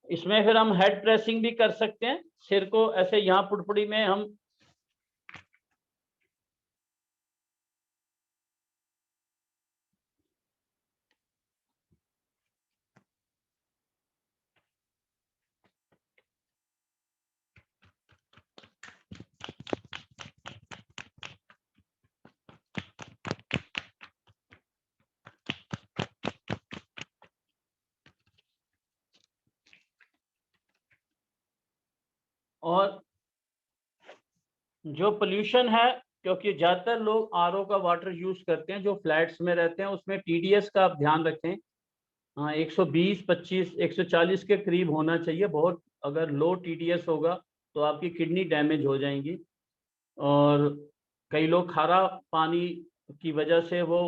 इसमें फिर हम हेड प्रेसिंग भी कर सकते हैं। सिर को ऐसे यहाँ पुड़पुड़ी में हम और जो पोल्यूशन है, क्योंकि ज्यादातर लोग आरओ का वाटर यूज करते हैं जो फ्लैट्स में रहते हैं, उसमें टीडीएस का आप ध्यान रखें। हाँ, 120, 25, 140 के करीब होना चाहिए। बहुत अगर लो टीडीएस होगा तो आपकी किडनी डैमेज हो जाएंगी। और कई लोग खारा पानी की वजह से वो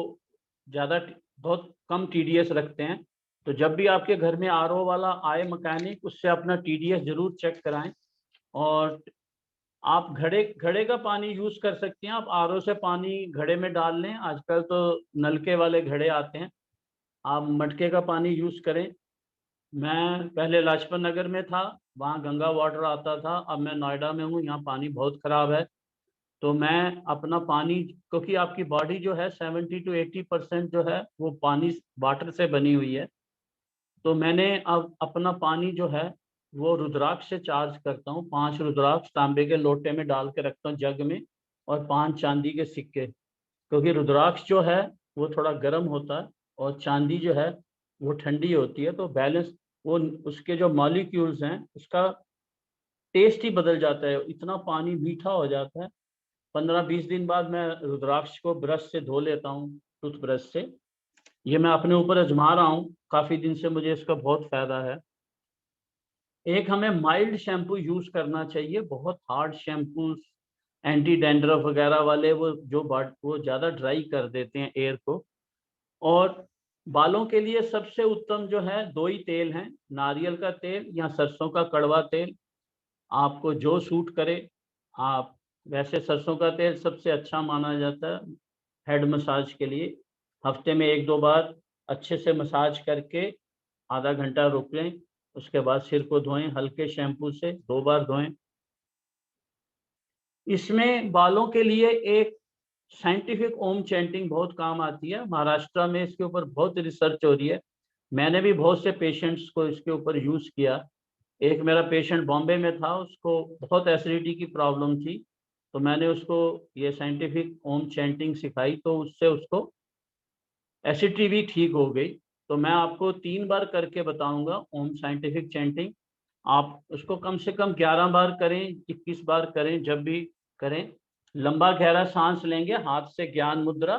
बहुत कम टीडीएस रखते हैं। तो जब भी आपके घर में आरओ वाला आए मैकेनिक, उससे अपना टीडीएस जरूर चेक कराएं। और आप घड़े का पानी यूज कर सकते हैं। आप आरओ से पानी घड़े में डाल लें, आजकल तो नलके वाले घड़े आते हैं, आप मटके का पानी यूज करें। मैं पहले लाजपत नगर में था, वहाँ गंगा वाटर आता था। अब मैं नोएडा में हूँ, यहाँ पानी बहुत खराब है। तो मैं अपना पानी, क्योंकि आपकी बॉडी जो है 70 to 80% जो है वो पानी वाटर से बनी हुई है, तो मैंने अब अपना पानी जो है वो रुद्राक्ष से चार्ज करता हूँ। 5 रुद्राक्ष तांबे के लोटे में डाल के रखता हूँ जग में, और 5 चांदी के सिक्के। क्योंकि रुद्राक्ष जो है वो थोड़ा गर्म होता है और चांदी जो है वो ठंडी होती है, तो बैलेंस, वो उसके जो मॉलिक्यूल्स हैं उसका टेस्ट ही बदल जाता है, इतना पानी मीठा हो जाता है। 15-20 दिन बाद मैं रुद्राक्ष को ब्रश से धो लेता हूँ, टूथ ब्रश से। ये मैं अपने ऊपर आजमा रहा हूँ, काफ़ी दिन से मुझे इसका बहुत फायदा है। एक हमें माइल्ड शैम्पू यूज करना चाहिए। बहुत हार्ड शैम्पू, एंटी डैंड्रफ वगैरह वाले, वो ज़्यादा ड्राई कर देते हैं एयर को। और बालों के लिए सबसे उत्तम जो है 2 ही तेल हैं, नारियल का तेल या सरसों का कड़वा तेल, आपको जो सूट करे आप। वैसे सरसों का तेल सबसे अच्छा माना जाता है हेड मसाज के लिए। हफ्ते में 1-2 बार अच्छे से मसाज करके आधा घंटा रुक लें, उसके बाद सिर को धोएं, हल्के शैम्पू से 2 बार धोएं। इसमें बालों के लिए एक साइंटिफिक ओम चैंटिंग बहुत काम आती है। महाराष्ट्र में इसके ऊपर बहुत रिसर्च हो रही है। मैंने भी बहुत से पेशेंट्स को इसके ऊपर यूज किया। एक मेरा पेशेंट बॉम्बे में था, उसको बहुत एसिडिटी की प्रॉब्लम थी, तो मैंने उसको ये साइंटिफिक ओम चैंटिंग सिखाई, तो उससे उसको एसिडिटी भी ठीक हो गई। तो मैं आपको 3 बार करके बताऊंगा ओम साइंटिफिक चैंटिंग। आप उसको कम से कम 11 बार करें, 21 बार करें, जब भी करें। लंबा गहरा सांस लेंगे, हाथ से ज्ञान मुद्रा।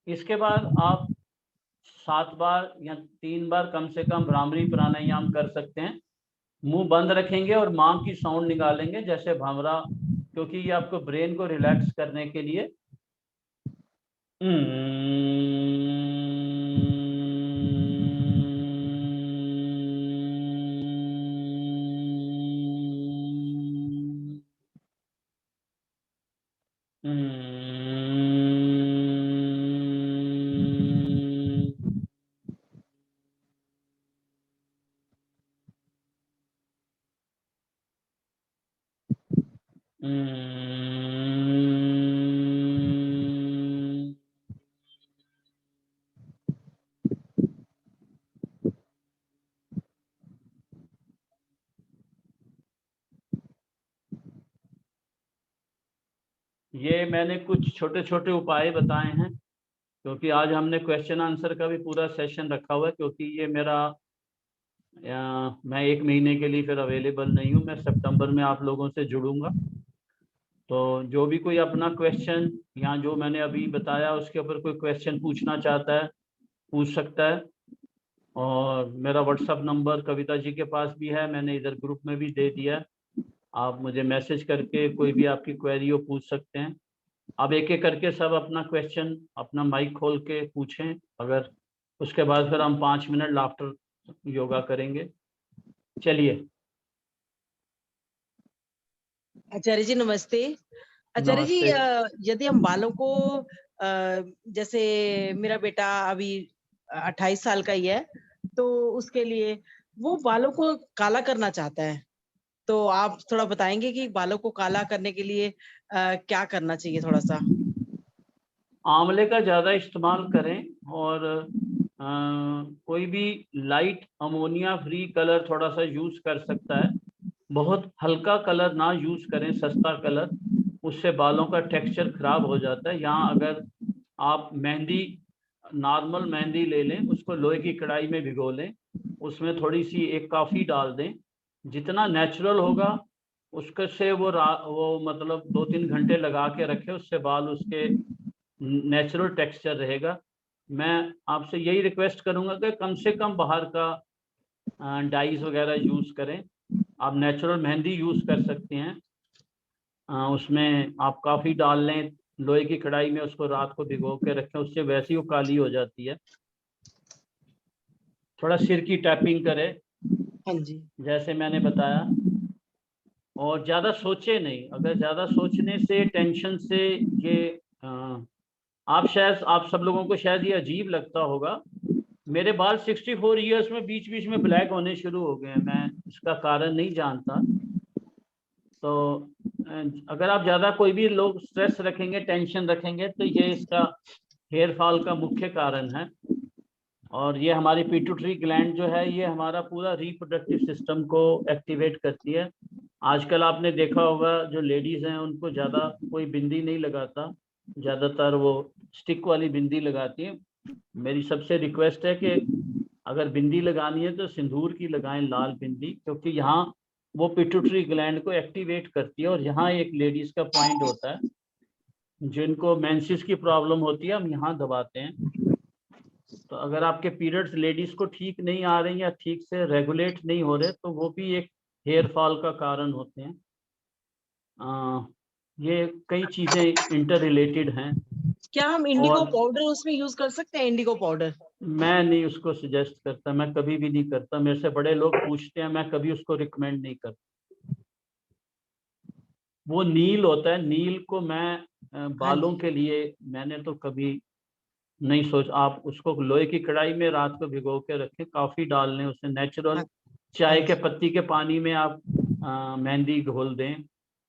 इसके बाद आप 7 बार या 3 बार कम से कम भ्रामरी प्राणायाम कर सकते हैं। मुंह बंद रखेंगे और मां की साउंड निकालेंगे जैसे भंवरा, क्योंकि ये आपको ब्रेन को रिलैक्स करने के लिए। ये मैंने कुछ छोटे छोटे उपाय बताए हैं, क्योंकि आज हमने क्वेश्चन आंसर का भी पूरा सेशन रखा हुआ है, क्योंकि ये मेरा मैं 1 महीने के लिए फिर अवेलेबल नहीं हूँ। मैं सितंबर में आप लोगों से जुड़ूंगा। तो जो भी कोई अपना क्वेश्चन या जो मैंने अभी बताया उसके ऊपर कोई क्वेश्चन पूछना चाहता है पूछ सकता है। और मेरा व्हाट्सएप नंबर कविता जी के पास भी है, मैंने इधर ग्रुप में भी दे दिया। आप मुझे मैसेज करके कोई भी आपकी क्वेरी हो पूछ सकते हैं। अब एक एक करके सब अपना क्वेश्चन अपना माइक खोल के पूछें, अगर उसके बाद फिर हम 5 मिनट लाफ्टर योगा करेंगे। चलिए। आचार्य जी नमस्ते। आचार्य जी, नमस्ते। यदि हम बालों को जैसे मेरा बेटा अभी 28 साल का ही है, तो उसके लिए वो बालों को काला करना चाहता है, तो आप थोड़ा बताएंगे कि बालों को काला करने के लिए क्या करना चाहिए? थोड़ा सा आंवले का ज्यादा इस्तेमाल करें और कोई भी लाइट अमोनिया फ्री कलर थोड़ा सा यूज कर सकता है। बहुत हल्का कलर ना यूज करें, सस्ता कलर, उससे बालों का टेक्सचर खराब हो जाता है। यहाँ अगर आप मेहंदी, नॉर्मल मेहंदी ले लें, उसको लोहे की कढ़ाई में भिगो लें, उसमें थोड़ी सी एक कॉफ़ी डाल दें, जितना नेचुरल होगा उसके से वो मतलब 2-3 घंटे लगा के रखें, उससे बाल उसके नेचुरल टेक्सचर रहेगा। मैं आपसे यही रिक्वेस्ट करूंगा कि कम से कम बाहर का डाइज वगैरह यूज़ करें। आप नेचुरल मेहंदी यूज़ कर सकते हैं। उसमें आप कॉफ़ी डाल लें लोहे की कढ़ाई में, उसको रात को भिगो के रखें, उससे वैसी वो काली हो जाती है। थोड़ा सिर की टैपिंग करें, हाँ जी, जैसे मैंने बताया। और ज़्यादा सोचे नहीं, अगर ज़्यादा सोचने से, टेंशन से ये आप सब लोगों को शायद ये अजीब लगता होगा, मेरे बाल 64 इयर्स में बीच बीच में ब्लैक होने शुरू हो गए हैं। मैं इसका कारण नहीं जानता। तो अगर आप ज़्यादा कोई भी लोग स्ट्रेस रखेंगे, टेंशन रखेंगे, तो ये इसका हेयर फॉल का मुख्य कारण है। और ये हमारी पिट्यूटरी ग्लैंड जो है, ये हमारा पूरा रिप्रोडक्टिव सिस्टम को एक्टिवेट करती है। आजकल आपने देखा होगा जो लेडीज़ हैं उनको ज़्यादा कोई बिंदी नहीं लगाता, ज़्यादातर वो स्टिक वाली बिंदी लगाती हैं। मेरी सबसे रिक्वेस्ट है कि अगर बिंदी लगानी है तो सिंदूर की लगाएं, लाल बिंदी, क्योंकि यहाँ वो पिट्यूटरी ग्लैंड को एक्टिवेट करती है। और यहाँ एक लेडीज़ का पॉइंट होता है, जिनको मेंसेस की प्रॉब्लम होती है, हम यहाँ दबाते हैं। तो अगर आपके पीरियड्स लेडीज़ को ठीक नहीं आ रही या ठीक से रेगुलेट नहीं हो रहे, तो वो भी एक हेयर फॉल का कारण होते हैं। ये कई चीज़ें इंटर रिलेटेड हैं। क्या हम इंडिगो पाउडर उसमें यूज कर सकते हैं? इंडिगो पाउडर मैं नहीं उसको सजेस्ट करता, मैं कभी भी नहीं करता। मेरे से बड़े लोग पूछते हैं, मैं कभी उसको रिकमेंड नहीं करता। वो नील होता है, नील को मैं बालों के लिए मैंने तो कभी नहीं सोच। आप उसको लोहे की कढ़ाई में रात को भिगो के रखें, कॉफ़ी डाल लें, उसमें नेचुरल चाय के पत्ती के पानी में आप मेहंदी घोल दें।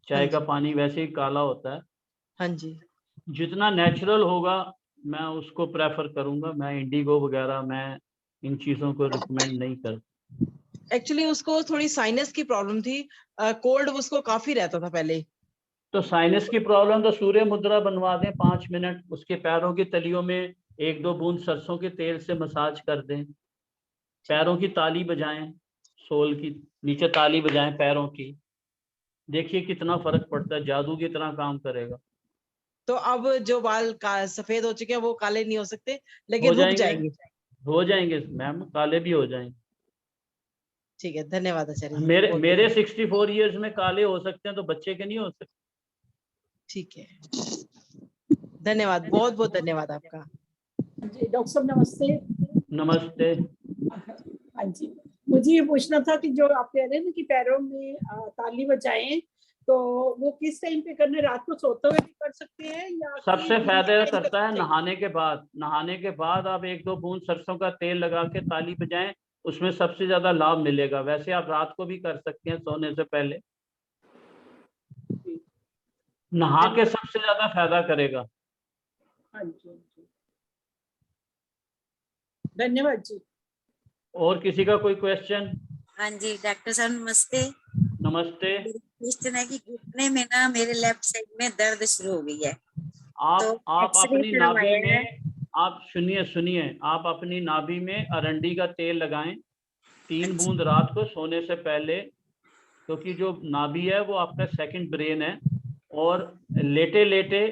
चाय का पानी वैसे ही काला होता है। हाँ जी, जितना नेचुरल होगा मैं उसको प्रेफर करूंगा। मैं इंडिगो वगैरह, मैं इन चीज़ों को रिकमेंड नहीं करता। एक्चुअली उसको थोड़ी साइनस की प्रॉब्लम थी, कोल्ड उसको काफी रहता था पहले। तो साइनस की प्रॉब्लम तो सूर्य मुद्रा बनवा दें 5 मिनट, उसके पैरों की तलियों में 1-2 बूंद सरसों के तेल से मसाज कर दें। पैरों की ताली बजाएं, सोल की नीचे ताली बजाएं पैरों की, देखिए कितना फर्क पड़ता है, जादू की तरह काम करेगा। तो अब जो बाल सफेद हो चुके हैं वो काले नहीं हो सकते, हो लेकिन रुक जाएंगे। हो जाएंगे मैम, काले भी हो जाएंगे। ठीक है, धन्यवाद आचार्य जी। मेरे 64 इयर्स में काले हो सकते हैं, तो बच्चे के नहीं हो सकते। ठीक है, धन्यवाद, बहुत बहुत धन्यवाद आपका। जी डॉक्टर साहब नमस्ते। नमस्ते। हाँ जी, मुझे ये पूछना था कि जो आप कह रहे हैं ना कि पैरों में ताली बजाएं, तो वो किस टाइम पे करना है? रात को सोते हुए भी कर सकते हैं या सबसे फायदा करता है नहाने के बाद। नहाने के बाद आप 1-2 बूंद सरसों का तेल लगा के ताली बजाएं, उसमें सबसे ज्यादा लाभ मिलेगा। वैसे आप रात को भी कर सकते हैं सोने से पहले। नहा के सबसे ज्यादा फायदा करेगा। हाँ जी, धन्यवाद जी। और किसी का कोई क्वेश्चन? हाँ जी डॉक्टर साहब नमस्ते। नमस्ते। क्वेश्चन है कि घुटने में ना मेरे लेफ्ट साइड में दर्द शुरू हो गई है। आप अपनी नाभि में, आप सुनिए, आप अपनी नाभि में अरंडी का तेल लगाएं 3 बूंद रात को सोने से पहले, क्योंकि जो नाभि है वो आपका सेकंड ब्रेन है। और लेटे लेटे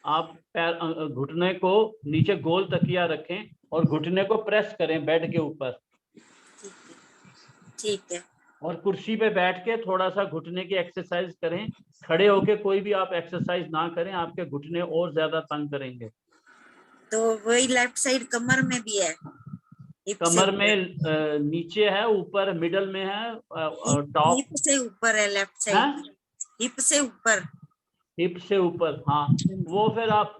आप पैर घुटने को नीचे गोल तकिया रखें और घुटने को प्रेस करें बेड के ऊपर। ठीक है। और कुर्सी पे बैठ के थोड़ा सा घुटने की एक्सरसाइज करें। खड़े होके कोई भी आप एक्सरसाइज ना करें, आपके घुटने और ज्यादा तंग करेंगे। तो वही लेफ्ट साइड कमर में भी है? कमर में नीचे है, ऊपर मिडल में है, टॉप हिप से ऊपर है लेफ्ट साइड। हिप से ऊपर। हिप से ऊपर, हाँ। वो फिर आप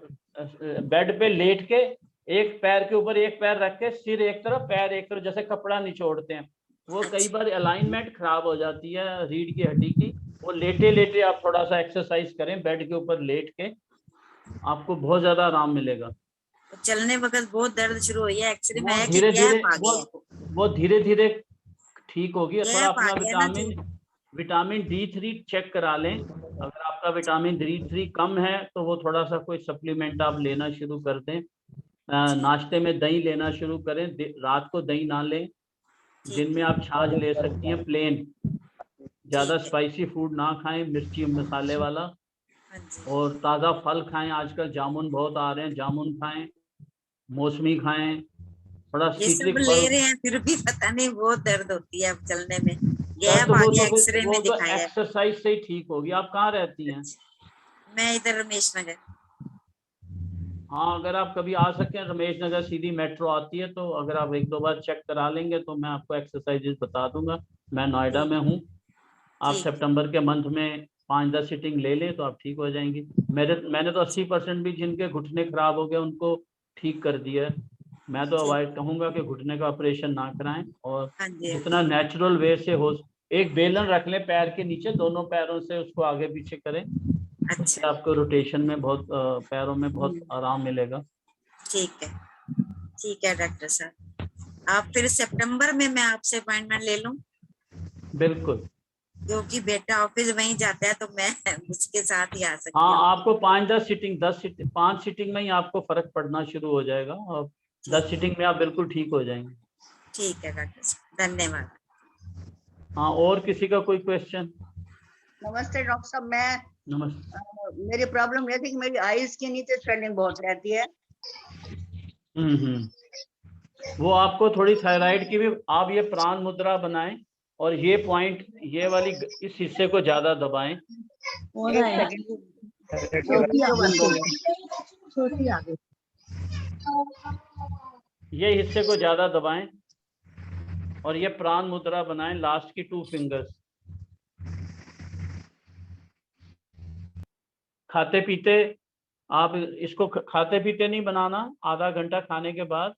बेड पे लेट के एक पैर के ऊपर एक पैर रख के सिर एक तरफ पैर एक तरफ, जैसे कपड़ा निचोड़ते हैं। वो कई बार अलाइनमेंट खराब हो जाती है रीढ़ की हड्डी की। वो लेटे लेटे आप थोड़ा सा एक्सरसाइज करें बेड के ऊपर लेट के, आपको बहुत ज्यादा आराम मिलेगा। चलने वक्त बहुत दर्द शुरू हुई है, एक्चुअली में धीरे धीरे वो धीरे धीरे ठीक होगी। थोड़ा अपना विटामिन D3 चेक करा लें। अगर आपका विटामिन D3 कम है तो वो थोड़ा सा कोई सप्लीमेंट आप लेना शुरू कर दें। नाश्ते में दही लेना शुरू करें, रात को दही ना लें। दिन में आप छाछ ले सकती हैं प्लेन, ज्यादा स्पाइसी फूड ना खाएं, मिर्ची मसाले वाला। और ताज़ा फल खाएं, आजकल जामुन बहुत आ रहे हैं, जामुन खाएं, मौसमी खाएं, थोड़ा सिट्रिक ले रहे हैं फिर भी पता नहीं बहुत दर्द होती है अब चलने में। एक्सरे में दिखाया है। एक्सरसाइज से ही ठीक होगी। आप कहाँ रहती हैं? मैं इधर रमेश नगर। हाँ, अगर आप कभी आ सकें रमेश नगर, सीधी मेट्रो आती है, तो अगर आप 1-2 बार चेक करा लेंगे तो मैं आपको एक्सरसाइजेस बता दूंगा। मैं नोएडा में हूँ। आप सितंबर के मंथ में 5-10 सिटिंग ले लें तो आप ठीक हो जाएंगी। मैंने तो 80% भी जिनके घुटने खराब हो गए उनको ठीक कर दिया है। मैं तो अवॉइड कहूँगा कि घुटने का ऑपरेशन ना कराएं, और जितना नेचुरल वे से हो। एक बेलन रख लें पैर के नीचे, दोनों पैरों से उसको आगे पीछे करें। उससे आपको रोटेशन में बहुत पैरों में बहुत आराम मिलेगा। ठीक है डॉक्टर साहब। आप फिर सितंबर में मैं आपसे अपॉइंटमेंट ले लूं? बिल्कुल, क्योंकि बेटा ऑफिस वहीं जाता है तो मैं उसके साथ ही आ सकती हूँ। हाँ, आपको 5-10 सिटिंग 5 सिटिंग में ही आपको फर्क पड़ना शुरू हो जाएगा, और 10 सिटिंग में आप बिल्कुल ठीक हो जाएंगे। ठीक है डॉक्टर साहब, धन्यवाद। हाँ, और किसी का कोई क्वेश्चन? नमस्ते डॉक्टर साहब। मैं नमस्ते। मेरी प्रॉब्लम ये थी कि मेरी आईज के नीचे स्वेलिंग बहुत रहती है। वो आपको थोड़ी थायराइड की भी, आप ये प्राण मुद्रा बनाएं और ये पॉइंट, ये वाली इस हिस्से को ज्यादा दबाएं। ये हिस्से को ज्यादा दबाएं और ये प्राण मुद्रा बनाएं, लास्ट की 2 फिंगर्स। खाते पीते आप इसको खाते पीते नहीं बनाना, आधा घंटा खाने के बाद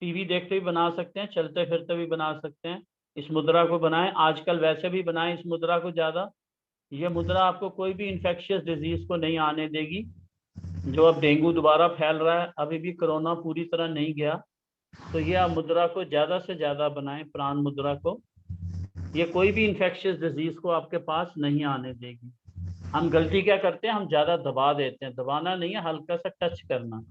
टीवी देखते भी बना सकते हैं, चलते फिरते भी बना सकते हैं। इस मुद्रा को बनाएं, आजकल वैसे भी बनाएं इस मुद्रा को ज्यादा। ये मुद्रा आपको कोई भी इंफेक्शियस डिजीज को नहीं आने देगी। जो अब डेंगू दोबारा फैल रहा है, अभी भी कोरोना पूरी तरह नहीं गया, तो ये आप मुद्रा को ज्यादा से ज्यादा बनाएं, प्राण मुद्रा को। ये कोई भी इंफेक्शियस डिजीज को आपके पास नहीं आने देगी। हम गलती क्या करते हैं, हम ज्यादा दबा देते हैं। दबाना नहीं है, हल्का सा टच करना।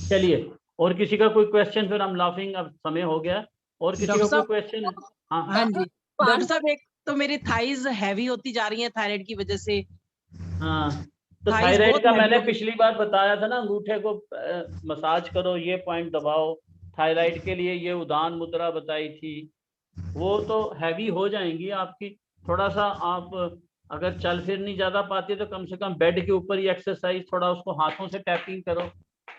चलिए, और किसी का कोई क्वेश्चन? फिर हम लाफिंग, अब समय हो गया। और किसी का कोई क्वेश्चन? हाँ जी डॉक्टर साहब, एक तो मेरी थाइज हैवी होती जा रही है थायराइड की वजह से। हाँ, तो Thighs थायराइड बहुत का heavy मैंने हो गई। पिछली बार बताया था ना, अंगूठे को मसाज करो, ये पॉइंट दबाओ। थायराइड के लिए ये उदान मुद्रा बताई थी, वो तो हैवी हो जाएंगी आपकी। थोड़ा सा आप अगर चल फिर नहीं ज्यादा पाती तो कम से कम बेड के ऊपर ही एक्सरसाइज, थोड़ा उसको हाथों से टैपिंग करो,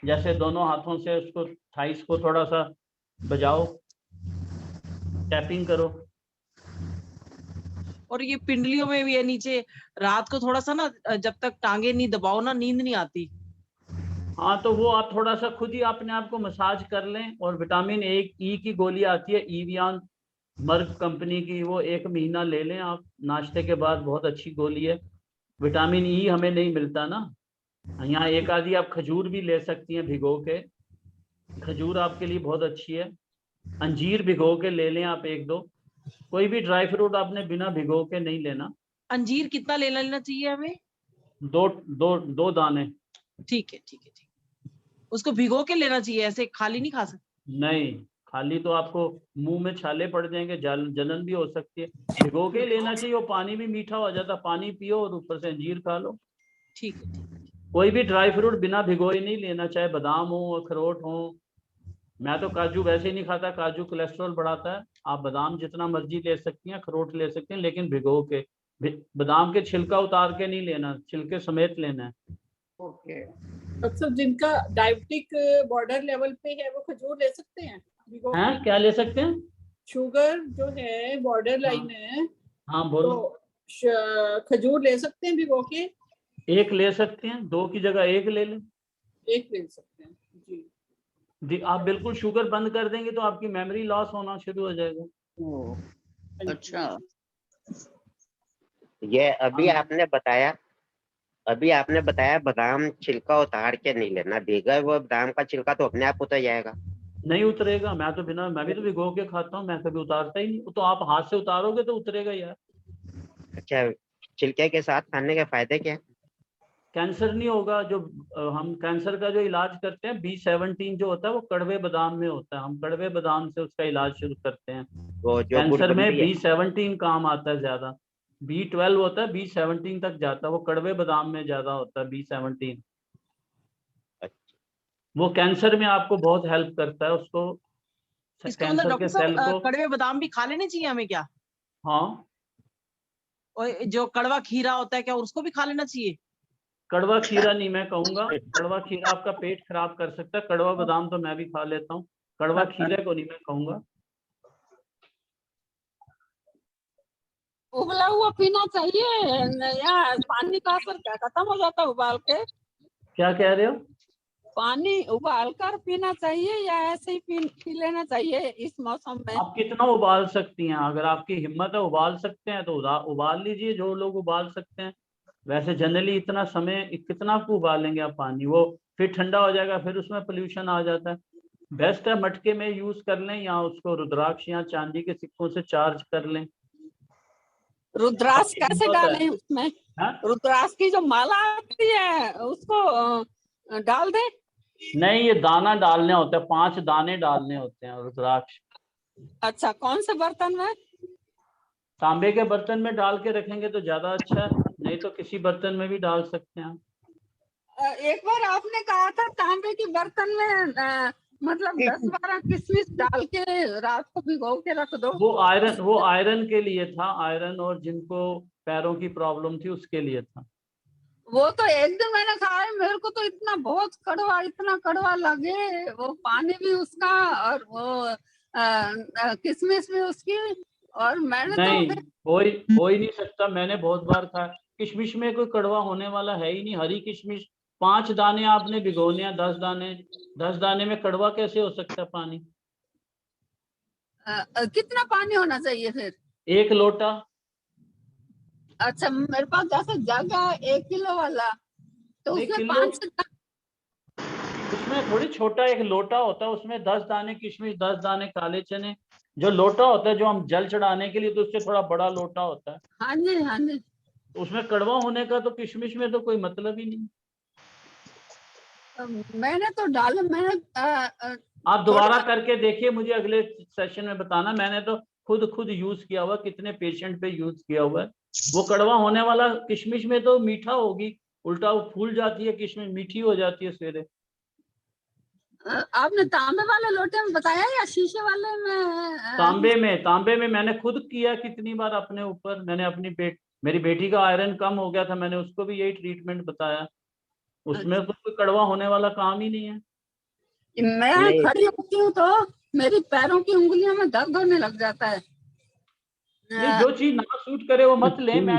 जैसे दोनों हाथों से उसको थाइस को थोड़ा सा बजाओ, टैपिंग करो। और ये पिंडलियों में भी है नीचे, रात को थोड़ा सा ना जब तक टांगे नहीं दबाओ ना नींद नहीं आती। हाँ तो वो आप थोड़ा सा खुद ही अपने आप को मसाज कर लें। और विटामिन E की गोली आती है एवियन मर्क कंपनी की, वो 1 महीना ले लें आप नाश्ते के बाद, बहुत अच्छी गोली है। विटामिन E हमें नहीं मिलता ना यहाँ। एक आधी आप खजूर भी ले सकती हैं भिगो के, खजूर आपके लिए बहुत अच्छी है। अंजीर भिगो के ले लें आप 1-2। कोई भी ड्राई फ्रूट आपने बिना भिगो के नहीं लेना। अंजीर कितना लेना चाहिए हमें? 2 दाने। ठीक है ठीक है ठीक है। उसको भिगो के लेना चाहिए, ऐसे खाली नहीं खा सकते? नहीं, खाली तो आपको मुंह में छाले पड़ जाएंगे, जलन भी हो सकती है। भिगो के लेना चाहिए, वो पानी भी मीठा हो जाता, पानी पियो और ऊपर से अंजीर खा लो। ठीक है। कोई भी ड्राई फ्रूट बिना भिगोए नहीं लेना, चाहे बादाम हो अखरोट हो। मैं तो काजू वैसे ही नहीं खाता, काजू कोलेस्ट्रॉल बढ़ाता है। आप बादाम जितना मर्जी ले सकती हैं, अखरोट ले सकते हैं, लेकिन भिगो के। बादाम के छिलका उतार के नहीं लेना, छिलके समेत लेना है। ओके। अच्छा, जिनका डायबिटिक बॉर्डर लेवल पे है वो खजूर ले सकते हैं भिगो हैं? के? क्या ले सकते हैं? शुगर जो है बॉर्डर लाइन है, हाँ बोलो। तो खजूर ले सकते हैं भिगो के? 1 ले सकते हैं, 2 की जगह 1 ले लें। 1 ले सकते हैं जी। आप बिल्कुल शुगर बंद कर देंगे तो आपकी मेमोरी लॉस होना शुरू हो जाएगा। अच्छा, ये अभी आपने बताया बादाम छिलका उतार के नहीं लेना, भीगा हुआ बादाम का छिलका तो अपने आप उतर जाएगा। नहीं उतरेगा, मैं भी तो भिगो के खाता हूँ, मैं कभी उतारता ही नहीं। तो आप हाथ से उतारोगे तो उतरेगा यार। अच्छा, छिलके के साथ खाने के फायदे क्या है? कैंसर नहीं होगा। जो हम कैंसर का जो इलाज करते हैं B17 जो होता है वो कड़वे बादाम में होता है, हम कड़वे बादाम से उसका इलाज शुरू करते हैं। वो जो कैंसर में गुड़गुड़ी है। B17 काम आता है ज्यादा। B12 होता है, B17 तक जाता है, वो कड़वे बादाम में ज्यादा होता है B17। वो कैंसर में आपको बहुत हेल्प करता है उसको, इसका मतलब कैंसर के डॉक्टर सेल साहब को। कड़वे बादाम भी खा लेने चाहिए हमें क्या? हाँ, और जो कड़वा खीरा होता है क्या उसको भी खा लेना चाहिए? कड़वा खीरा नहीं मैं कहूंगा, कड़वा खीरा आपका पेट खराब कर सकता है। कड़वा बादाम तो मैं भी खा लेता हूँ, कड़वा खीरे को नहीं मैं कहूंगा। उबला हुआ पीना चाहिए या पानी का असर क्या खत्म हो जाता है उबाल के? क्या कह रहे हो? पानी उबाल कर पीना चाहिए या ऐसे ही पी लेना चाहिए इस मौसम में? आप कितना उबाल सकती हैं? अगर आपकी हिम्मत है उबाल सकते हैं तो उबाल लीजिए, जो लोग उबाल सकते हैं। वैसे जनरली इतना समय कितना को उबालेंगे आप पानी, वो फिर ठंडा हो जाएगा, फिर उसमें पोल्यूशन आ जाता है। बेस्ट है मटके में यूज कर लें, या उसको रुद्राक्ष या चांदी के सिक्कों से चार्ज कर लें। रुद्राक्ष कैसे डालें उसमें? रुद्राक्ष की जो माला आती है उसको डाल दें? नहीं, ये दाना डालने होते हैं, 5 दाने डालने होते हैं रुद्राक्ष। अच्छा, कौन से बर्तन में? तांबे के बर्तन में डाल के रखेंगे तो ज्यादा अच्छा है, नहीं तो किसी बर्तन में भी डाल सकते हैं। एक बार आपने कहा था तांबे के बर्तन में मतलब 10-12 किशमिश डाल के रात को भिगो के रख दो। वो आयरन के लिए था, आयरन, और जिनको पैरों की प्रॉब्लम थी उसके लिए था। वो तो एक दिन मैंने खाया, मेरे को तो इतना बहुत कड़वा, इतना कड़वा लगे, वो पानी भी उसका और वो किशमिश भी उसकी। और मैंने नहीं, तो हो ही नहीं सकता, मैंने बहुत बार खाया। किशमिश में कोई कड़वा होने वाला है ही नहीं। हरी किशमिश 5 दाने आपने भिगोने हैं, 10 दाने में कड़वा कैसे हो सकता है पानी? कितना पानी होना चाहिए फिर? 1 लोटा। अच्छा, मेरे पास जैसे जग है 1 किलो वाला, तो उसमें 5 उसमें थोड़ी छोटा 1 लोटा होता है, उसमें 10 दाने किशमिश, 10 दाने काले चने। जो लोटा होता है जो हम जल चढ़ाने के लिए, तो उससे थोड़ा बड़ा लोटा होता है। हाँ जी हाँ जी। उसमें कड़वा होने का तो किशमिश में तो कोई मतलब ही नहीं। मैंने तो डाला, मैंने आप दोबारा करके देखिए, मुझे अगले सेशन में बताना। मैंने तो खुद यूज किया हुआ, कितने पेशेंट पे यूज किया हुआ है। वो कड़वा होने वाला किशमिश में तो मीठा होगी, उल्टा वो फूल जाती है, किशमिश मीठी हो जाती है सवेरे। आपने तांबे वाले लोटे में बताया या शीशे वाले में? तांबे में मैंने खुद किया कितनी बार अपने ऊपर। मैंने अपनी मेरी बेटी का आयरन कम हो गया था, मैंने उसको भी यही ट्रीटमेंट बताया। उसमें तो कोई कड़वा होने वाला काम ही नहीं है। मैं खड़ी होती हूँ तो मेरी पैरों की उंगलियों में दर्द होने लग जाता है। नहीं, जो चीज ना सूट करे वो मत लें। हम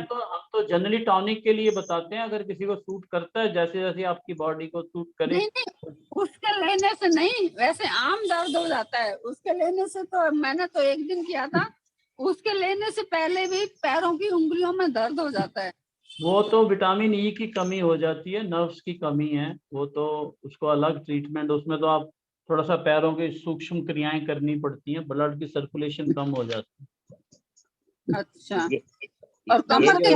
तो जनरली टॉनिक के लिए बताते हैं, अगर किसी को सूट करता है, जैसे जैसे आपकी बॉडी को सूट करे। नहीं, उसके लेने से नहीं, वैसे आम दर्द हो जाता है उसके लेने से। तो मैंने तो एक दिन किया था, उसके लेने से पहले भी पैरों की उंगलियों में दर्द हो जाता है। वो तो विटामिन ई की कमी हो जाती है, नर्व्स की कमी है वो, तो उसको अलग ट्रीटमेंट। उसमें तो आप थोड़ा सा पैरों की सूक्ष्म क्रियाएं करनी पड़ती हैं, ब्लड की सर्कुलेशन कम हो जाती है। अच्छा, और कमर के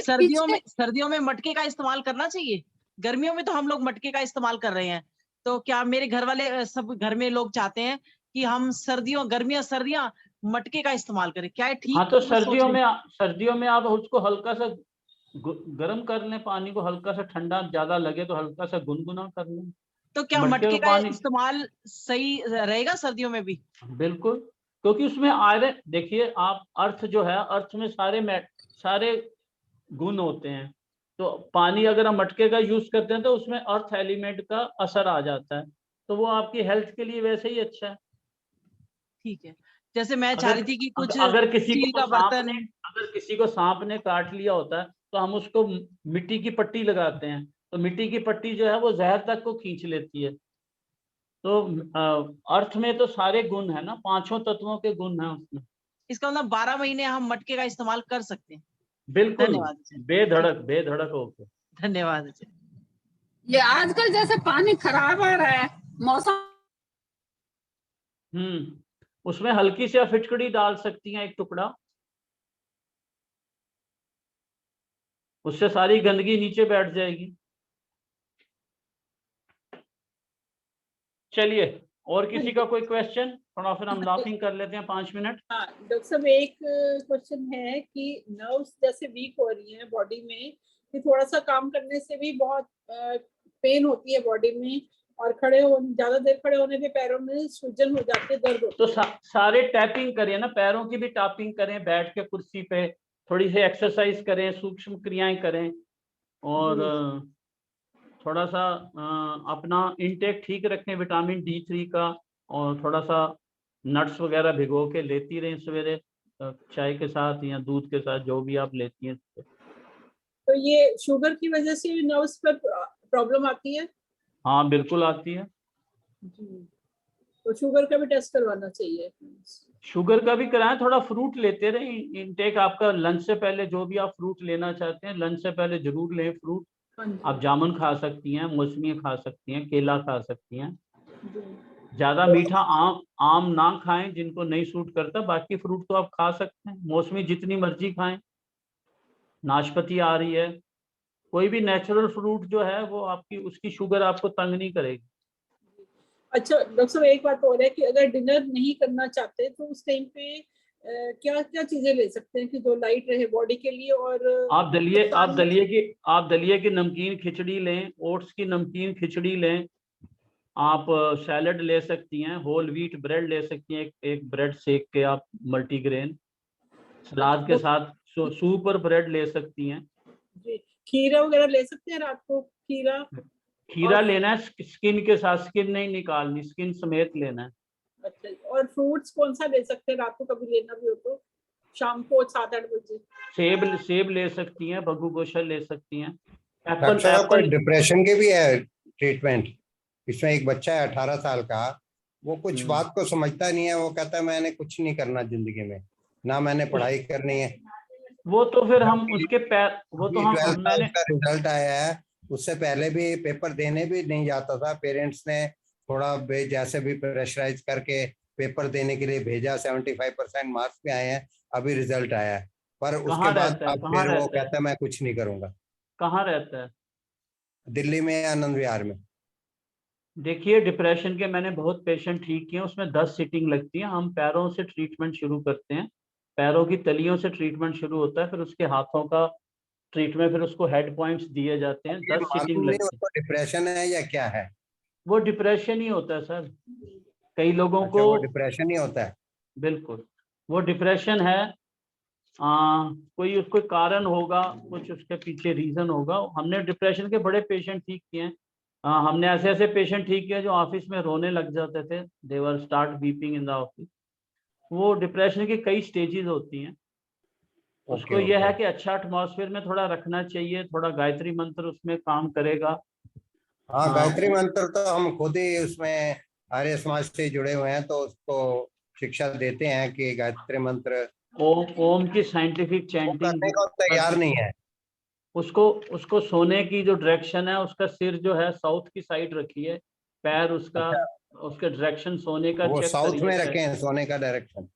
सर्दियों में मटके का इस्तेमाल करना चाहिए? गर्मियों में तो हम लोग मटके का इस्तेमाल कर रहे हैं, तो क्या मेरे घर वाले सब घर में लोग चाहते हैं कि हम सर्दियां मटके का इस्तेमाल करें, क्या है ठीक? हाँ, तो सर्दियों में आप उसको हल्का सा गर्म कर लें, पानी को हल्का सा, ठंडा ज्यादा लगे तो हल्का सा गुनगुना कर लें। तो क्या मटके का इस्तेमाल सही रहेगा सर्दियों में भी? बिल्कुल, क्योंकि उसमें आयरन, देखिए आप, अर्थ जो है, अर्थ में सारे गुण होते हैं। तो पानी अगर हम मटके का यूज करते हैं तो उसमें अर्थ एलिमेंट का असर आ जाता है, तो वो आपकी हेल्थ के लिए वैसे ही अच्छा है। ठीक है, जैसे मैं चाह रही थी कि कुछ अगर किसी को सांप ने काट लिया होता है तो हम उसको मिट्टी की पट्टी लगाते हैं, तो मिट्टी की पट्टी जो है वो जहर तक को खींच लेती है। तो अर्थ में तो सारे गुण है ना, 5 तत्वों के गुण हैं उसमें। इसका मतलब 12 महीने हम मटके का इस्तेमाल कर सकते हैं। बिल्कुल, धन्यवाद, बेधड़क होकर। धन्यवाद। ये आजकल जैसे पानी खराब आ रहा है, मौसम, उसमें हल्की सी फिटकड़ी डाल सकती हैं, एक टुकड़ा, उससे सारी गंदगी नीचे बैठ जाएगी। चलिए, और किसी का कोई क्वेश्चन? थोड़ा फिर हम लाफिंग कर लेते हैं 5 मिनट। हाँ डॉक्टर साहब, एक क्वेश्चन है कि नर्व्स जैसे वीक हो रही हैं बॉडी में, कि थोड़ा सा काम करने से भी बहुत पेन होती है बॉडी में, और ज्यादा देर खड़े होने पे पैरों में सूजन हो जाती है, दर्द होती है। तो सारे टैपिंग करिए ना, पैरों की भी टैपिंग करें, बैठ के कुर्सी पे थोड़ी सी एक्सरसाइज करें, सूक्ष्म क्रियाएं करें, और थोड़ा सा अपना इनटेक ठीक रखें विटामिन D3 का, और थोड़ा सा नट्स वगैरह भिगो के लेती रहें सवेरे, चाय के साथ या दूध के साथ, जो भी आप लेती हैं। तो ये शुगर की वजह से नर्व्स पर प्रॉब्लम आती है? हाँ बिल्कुल आती है। तो शुगर का भी टेस्ट करवाना चाहिए? शुगर का भी कराएं, थोड़ा फ्रूट लेते रहें। इनटेक आपका लंच से पहले, जो भी आप फ्रूट लेना चाहते हैं लंच से पहले जरूर लें फ्रूट। आप जामुन खा सकती हैं, मौसमी खा सकती हैं, केला खा सकती हैं। ज्यादा मीठा आम ना खाएं जिनको नहीं सूट करता, बाकी फ्रूट तो आप खा सकते हैं। मौसमी जितनी मर्जी खाएं, नाशपाती आ रही है, कोई भी नेचुरल फ्रूट जो है वो आपकी, उसकी शुगर आपको तंग नहीं करेगी। अच्छा डॉक्टर साहब, एक बात और है कि अगर डिनर नहीं करना चाहते तो उस टाइम पे क्या क्या चीजें ले सकते हैं कि जो लाइट रहे बॉडी के लिए? और आप दलिए की नमकीन खिचड़ी लें, ओट्स की नमकीन खिचड़ी लें, आप सैलड ले सकती हैं, होल व्हीट ब्रेड ले सकती हैं, एक ब्रेड सेक के आप मल्टीग्रेन, सलाद के साथ सूप और ब्रेड ले सकती हैं। खीरा वगैरह ले सकते हैं रात को? खीरा लेना है, स्किन के साथ, स्किन नहीं निकालनी, स्किन समेत लेना है। अच्छा, और फ्रूट्स कौन सा ले सकते हैं रात को, कभी लेना भी हो तो? शाम को 7-8 बजे सेब ले सकती हैं, बग्गू गोशा ले सकती हैं। कोई डिप्रेशन के भी है ट्रीटमेंट? इसमें एक बच्चा है 18 साल का, वो कुछ बात को समझता नहीं है, वो कहता है मैंने कुछ नहीं करना जिंदगी में, ना मैंने पढ़ाई करनी है। वो तो फिर हम उसके रिजल्ट आया है, उससे पहले भी पेपर देने भी नहीं जाता था, पेरेंट्स ने थोड़ा जैसे भी प्रेशराइज करके पेपर देने के लिए भेजा, 75% मार्क्स पे आए हैं, अभी रिजल्ट आया है, पर उसके बाद फिर वो कहता है मैं कुछ नहीं करूंगा। कहाँ रहता है? दिल्ली में, आनंद विहार में। देखिए, डिप्रेशन के मैंने बहुत पेशेंट ठीक किए, उसमें 10 सीटिंग लगती है। हम पैरों से ट्रीटमेंट शुरू करते हैं, पैरों की तलियों से ट्रीटमेंट शुरू होता है, फिर उसके हाथों का ट्रीटमेंट फिर उसको हेड पॉइंट्स दिए जाते हैं, 10 सीटिंग मालूम नहीं लगती है। उसको डिप्रेशन है या क्या है। वो डिप्रेशन ही होता है सर, कई लोगों अच्छा, को। वो डिप्रेशन ही होता है। बिल्कुल वो डिप्रेशन है। कोई उसको कारण होगा, कुछ उसके पीछे रीजन होगा। हमने डिप्रेशन के बड़े पेशेंट ठीक किए हैं। हमने ऐसे ऐसे पेशेंट ठीक किए जो ऑफिस में रोने लग जाते थे, they were start weeping in the office. वो डिप्रेशन की कई स्टेजेस होती हैं। उसको यह है कि अच्छा एटमॉस्फेयर में थोड़ा रखना चाहिए, थोड़ा गायत्री मंत्र उसमें काम करेगा। हाँ, गायत्री मंत्र तो हम खुद ही उसमें आर्य समाज से जुड़े हुए हैं, तो उसको शिक्षा देते हैं कि गायत्री मंत्र ओम की साइंटिफिक चैंटिंग करने को तैयार नहीं है। उसको उसको सोने की जो डायरेक्शन है, उसका सिर जो है साउथ की साइड रखिए, पैर उसका उसके डायरेक्शन सोने का वो चेक साउथ में करिए, रखे हैं सोने का डायरेक्शन।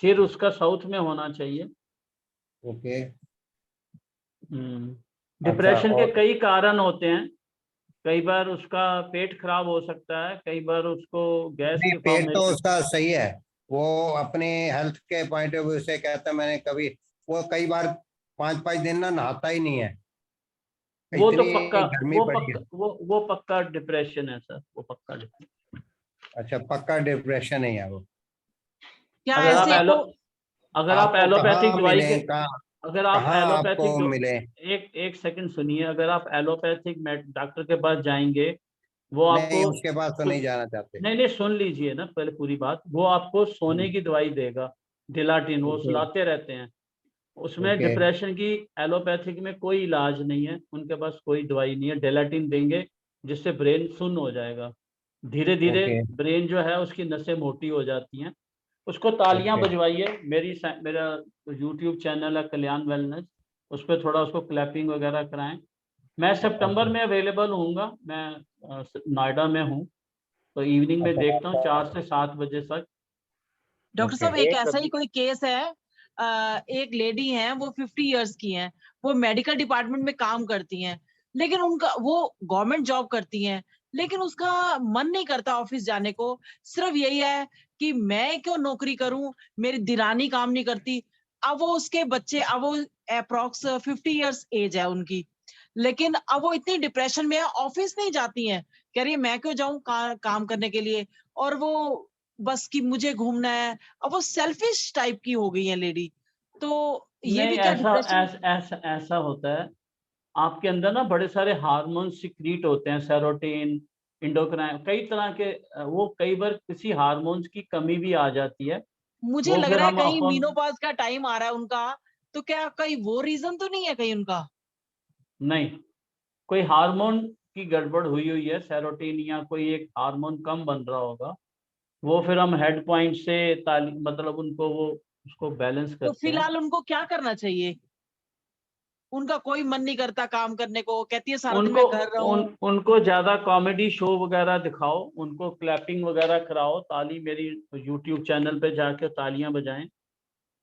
सिर उसका साउथ में होना चाहिए। ओके। डिप्रेशन के और कई कारण होते हैं। कई बार उसका पेट खराब हो सकता है, कई बार उसको गैस नहीं, की पेट तो फॉर्मेशन। उसका सही है। वो अपने हेल्थ के पॉइंट ऑफ व्यू से कहता है, मैंने कभी वो कई बार 5-5 दिन ना नहाता ही नहीं है, वो तो इतनी पक्का, गर्मी पड़ी है। वो पक्का डिप्रेशन है सर, वो पक्का डिप्रेशन। अच्छा, पक्का डिप्रेशन ही है वो। क्या अगर आप ऐसे को अगर आप आपको एलोपैथिक कहाँ दवाई मिले, के, कहाँ अगर आप कहाँ एलोपैथिक आपको मिले? एक सेकंड सुनिए। अगर आप एलोपैथिक डॉक्टर के पास जाएंगे, वो नहीं, आपको उसके पास तो नहीं जाना चाहते। नहीं नहीं, सुन लीजिए ना पहले पूरी बात। वो आपको सोने की दवाई देगा, डिलाटिन, वो ओके। सुलाते रहते हैं। उसमें ओके। डिप्रेशन की एलोपैथिक में कोई इलाज नहीं है, उनके पास कोई दवाई नहीं है। डिलाटिन देंगे जिससे ब्रेन सुन्न हो जाएगा, धीरे धीरे ओके। ब्रेन जो है उसकी नसें मोटी हो जाती हैं। उसको तालियां ओके। बजवाइए। मेरा यूट्यूब चैनल है कल्याण वेलनेस, उस पर थोड़ा उसको क्लैपिंग वगैरह कराएं। मैं सितंबर में अवेलेबल हूँगा, मैं नोएडा में हूँ, तो इवनिंग में देखता हूँ 4 से 7 बजे तक। डॉक्टर साहब एक एक ऐसा ही अभी कोई केस है, एक लेडी है, वो 50 इयर्स की हैं, वो मेडिकल डिपार्टमेंट में काम करती हैं, लेकिन उनका वो गवर्नमेंट जॉब करती हैं, लेकिन उसका मन नहीं करता ऑफिस जाने को। सिर्फ यही है कि मैं क्यों नौकरी करूं, मेरी दिरानी काम नहीं करती। अब वो उसके बच्चे, अब वो अप्रोक्स 50 इयर्स एज है उनकी, लेकिन अब वो इतनी डिप्रेशन में है, ऑफिस नहीं जाती हैं, कह रही है मैं क्यों जाऊं काम करने के लिए, और वो बस कि मुझे घूमना है। अब वो सेल्फिश टाइप की हो गई है लेडी। तो ये नहीं, भी क्या डिप्रेशन? ऐसा होता है। आपके अंदर ना बड़े सारे हार्मोन सिक्रीट होते हैं, सेरोटीन, इंडोक्राइन, कई तरह के। वो कई बार किसी हार्मोन्स की कमी भी आ जाती है। मुझे वो लग फिर रहा है हम कहीं अपन मीनोपॉज का टाइम आ रहा है उनका, तो क्या कहीं वो रीजन तो नहीं है कहीं उनका? नहीं, कोई हार्मोन की गड़बड़ हुई है, सेरोटीन या कोई एक हार्मोन कम बन रहा होगा। वो फिर हम हेड पॉइंट से मतलब उनको वो उसको बैलेंस तो करते हैं। फिलहाल उनको क्या करना चाहिए? उनका कोई मन नहीं करता काम करने को, कहती है सारा दिन उनको मैं घर रहूं। उनको ज्यादा कॉमेडी शो वगैरह दिखाओ, उनको क्लैपिंग वगैरह कराओ, ताली मेरी यूट्यूब चैनल पे जाके तालियां बजाएं,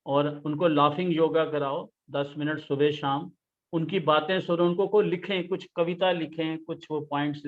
और उनको लाफिंग योगा कराओ 10 मिनट सुबह शाम। उनकी बातें सुनो, उनको को लिखें, कुछ कविता लिखें, कुछ वो पॉइंट्स।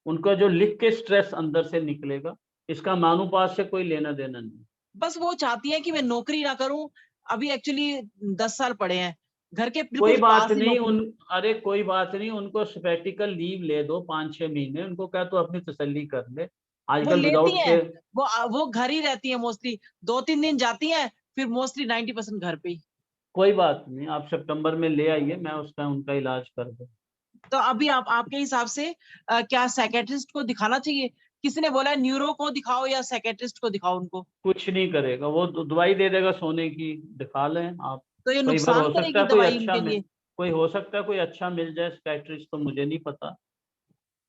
उनका जो लिख के स्ट्रेस अंदर से निकलेगा, इसका मानुपात से कोई लेना देना नहीं। बस वो चाहती है कि मैं नौकरी ना करूं। अभी एक्चुअली 10 साल पड़े हैं, घर के कोई बिल्कुल बात पास ही नहीं नौकरी। अरे कोई बात नहीं, उनको सैबेटिकल लीव ले दो 5-6 महीने, उनको क्या तो अपनी तसल्ली कर ले वो आजकल लेती विदाउट हैं, पे। वो घर ही रहती है मोस्टली, 2-3 दिन जाती हैं, फिर मोस्टली 90% घर पे ही। कोई बात नहीं, आप सितंबर में ले आइए, मैं उसका उनका इलाज कर दूँ। तो अभी आप आपके हिसाब से क्या साइकेट्रिस्ट को दिखाना चाहिए? किसी ने बोला है न्यूरो को दिखाओ या साइकेट्रिस्ट को दिखाओ उनको? कुछ नहीं करेगा वो, दवाई दे देगा सोने की, दिखा लें आप। तो ये कई बार नुकसान हो सकता करेगी है कोई दवाई अच्छा उनके मिल लिए? कोई हो सकता है कोई अच्छा मिल जाए साइकियाट्रिस्ट, तो मुझे नहीं पता।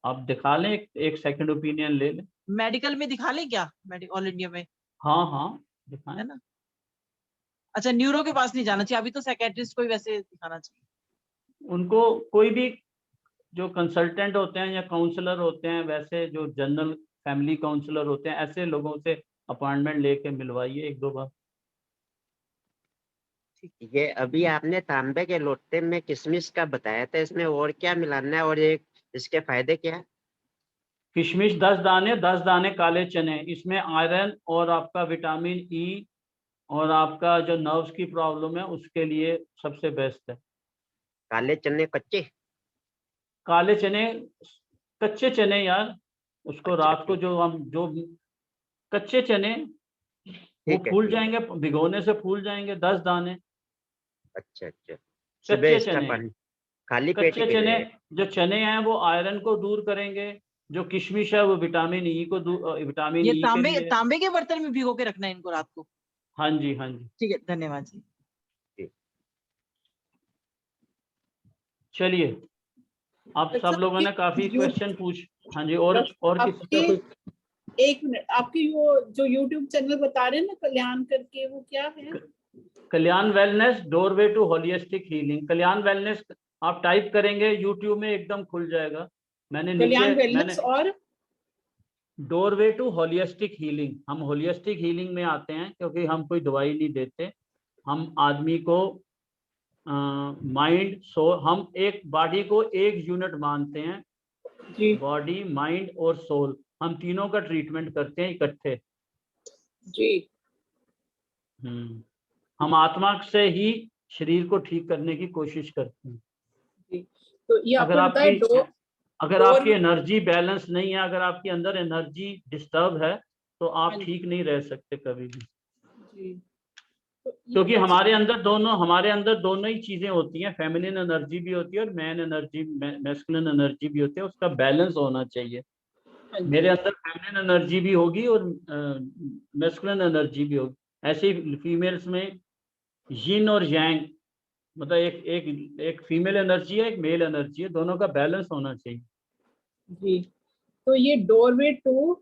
आप दिखा लें, एक सेकंड ओपिनियन ले लें। मेडिकल में दिखा ले क्या, ऑल इंडिया में? हाँ हाँ, दिखाएं। है ना? अच्छा, न्यूरो के पास नहीं जाना चाहिए, अभी तो साइकेट्रिस्ट को ही वैसे दिखाना चाहिए। उनको कोई भी जो कंसल्टेंट होते हैं या काउंसलर होते हैं, वैसे जो जनरल फैमिली काउंसलर होते हैं, ऐसे लोगों से अपॉइंटमेंट लेके मिलवाइए 1-2 बार। ये अभी आपने तांबे के लोटे में किशमिश का बताया था, इसमें और क्या मिलाना है और ये इसके फायदे क्या है? किशमिश 10 दाने काले चने, इसमें आयरन और आपका विटामिन ई, और आपका जो नर्व्स की प्रॉब्लम है उसके लिए सबसे बेस्ट है। काले चने कच्चे? काले चने, कच्चे चने यार, उसको अच्छा, रात को जो हम जो कच्चे चने वो ठीक है, फूल ठीक है। जाएंगे, भिगोने से फूल जाएंगे 10 दाने। अच्छा अच्छा, सुबह कच्चे इसका चने, पानी खाली पेट ही कच्चे पीना चने, है? जो चने हैं वो आयरन को दूर करेंगे, जो किशमिश है वो विटामिन ई को विटामिन ये ई के लिए। तांबे के बर्तन में भिगो के रखना है इनको रात को? हाँ जी, हाँ जी। ठीक है, धन्यवाद जी। चलिए, आप सब लोगों ने काफी क्वेश्चन पूछ। हाँ जी, और किसी का कोई? एक मिनट, आपकी वो जो YouTube चैनल बता रहे हैं ना कल्याण करके, वो क्या है? Kalyan wellness doorway to holistic healing. Kalyan wellness आप टाइप करेंगे YouTube में एकदम खुल जाएगा। मैंने कल्याण नीचे वेलनेस और डोरवे टू होलिस्टिक हीलिंग। हम होलिस्टिक हीलिंग में आते हैं क्योंकि हम कोई दवाई नहीं देते, हम आदमी को माइंड सोल, हम एक बॉडी को एक यूनिट मानते हैं जी, बॉडी माइंड और सोल, हम तीनों का ट्रीटमेंट करते हैं इकट्ठे जी। हम आत्मा से ही शरीर को ठीक करने की कोशिश करते हैं जी। तो ये अगर आपकी एनर्जी बैलेंस नहीं है, अगर आपके अंदर एनर्जी डिस्टर्ब है, तो आप ठीक नहीं रह सकते कभी भी जी। क्योंकि हमारे अंदर दोनों ही चीजें होती हैं, फेमिनिन एनर्जी भी होती है और मैन एनर्जी, मैस्कुलिन एनर्जी भी होती है, उसका बैलेंस होना चाहिए। मेरे अंदर फेमिनिन एनर्जी भी होगी और मैस्कुलिन एनर्जी भी होगी। ऐसे ही फीमेल्स में यिन और यांग, मतलब एक फीमेल एनर्जी है, एक मेल एनर्जी है, दोनों का बैलेंस होना चाहिए जी। तो ये doorway to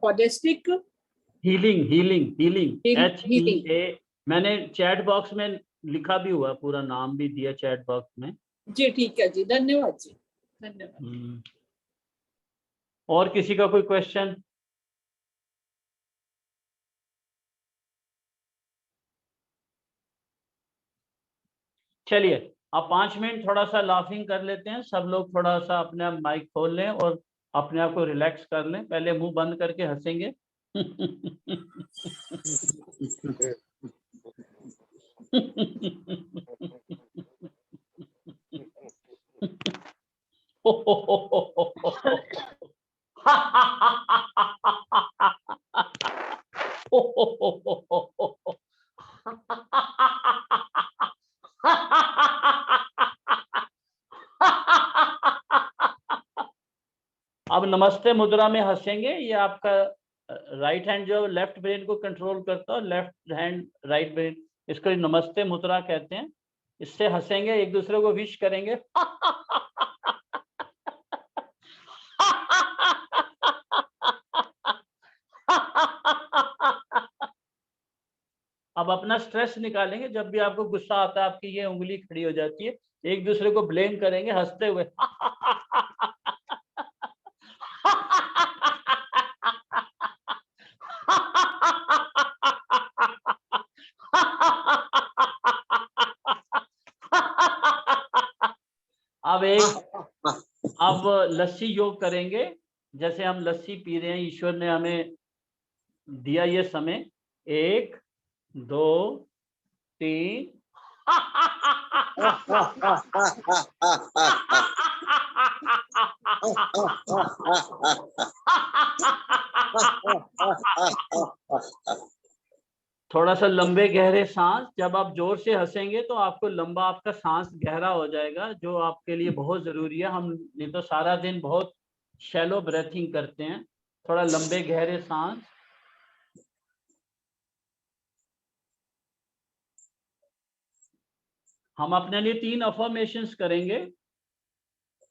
holistic healing HEA, मैंने चैट बॉक्स में लिखा भी हुआ, पूरा नाम भी दिया चैट बॉक्स में जी। ठीक है जी, धन्यवाद जी, धन्यवाद। और किसी का कोई क्वेश्चन? चलिए, अब 5 मिनट थोड़ा सा लाफिंग कर लेते हैं। सब लोग थोड़ा सा अपने आप माइक खोल लें और अपने आप को रिलैक्स कर लें। पहले मुंह बंद करके हंसेंगे। अब नमस्ते मुद्रा में हंसेंगे। ये आपका राइट हैंड जो लेफ्ट ब्रेन को कंट्रोल करता है, लेफ्ट हैंड राइट ब्रेन, इसको नमस्ते मुद्रा कहते हैं। इससे हंसेंगे, एक दूसरे को विश करेंगे। अब अपना स्ट्रेस निकालेंगे। जब भी आपको गुस्सा आता है, आपकी ये उंगली खड़ी हो जाती है, एक दूसरे को ब्लेम करेंगे हंसते हुए। अब लस्सी योग करेंगे। जैसे हम लस्सी पी रहे हैं, ईश्वर ने हमें दिया ये समय, 1 2 3। थोड़ा सा लंबे गहरे सांस। जब आप जोर से हंसेंगे तो आपको लंबा, आपका सांस गहरा हो जाएगा, जो आपके लिए बहुत जरूरी है। हम नहीं तो सारा दिन बहुत शैलो ब्रेथिंग करते हैं। थोड़ा लंबे गहरे सांस। हम अपने लिए 3 अफर्मेशंस करेंगे।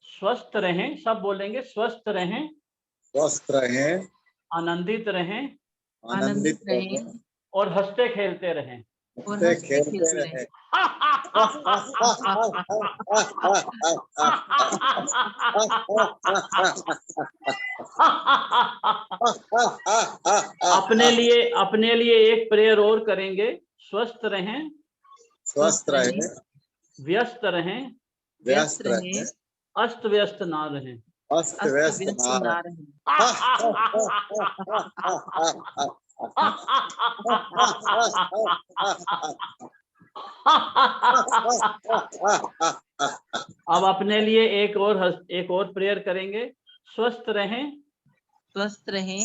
स्वस्थ रहें, सब बोलेंगे स्वस्थ रहें, स्वस्थ रहें, आनंदित रहें, आनंदित रहें और हंसते खेलते रहें, हंसते खेलते रहें। अपने लिए एक प्रेयर और करेंगे। स्वस्थ रहें, स्वस्थ रहें, व्यस्त रहें, व्यस्त रहें, अस्त व्यस्त ना रहें, अस्त व्यस्त ना रहें। अब अपने लिए एक और प्रेयर करेंगे। स्वस्थ रहें, स्वस्थ रहें,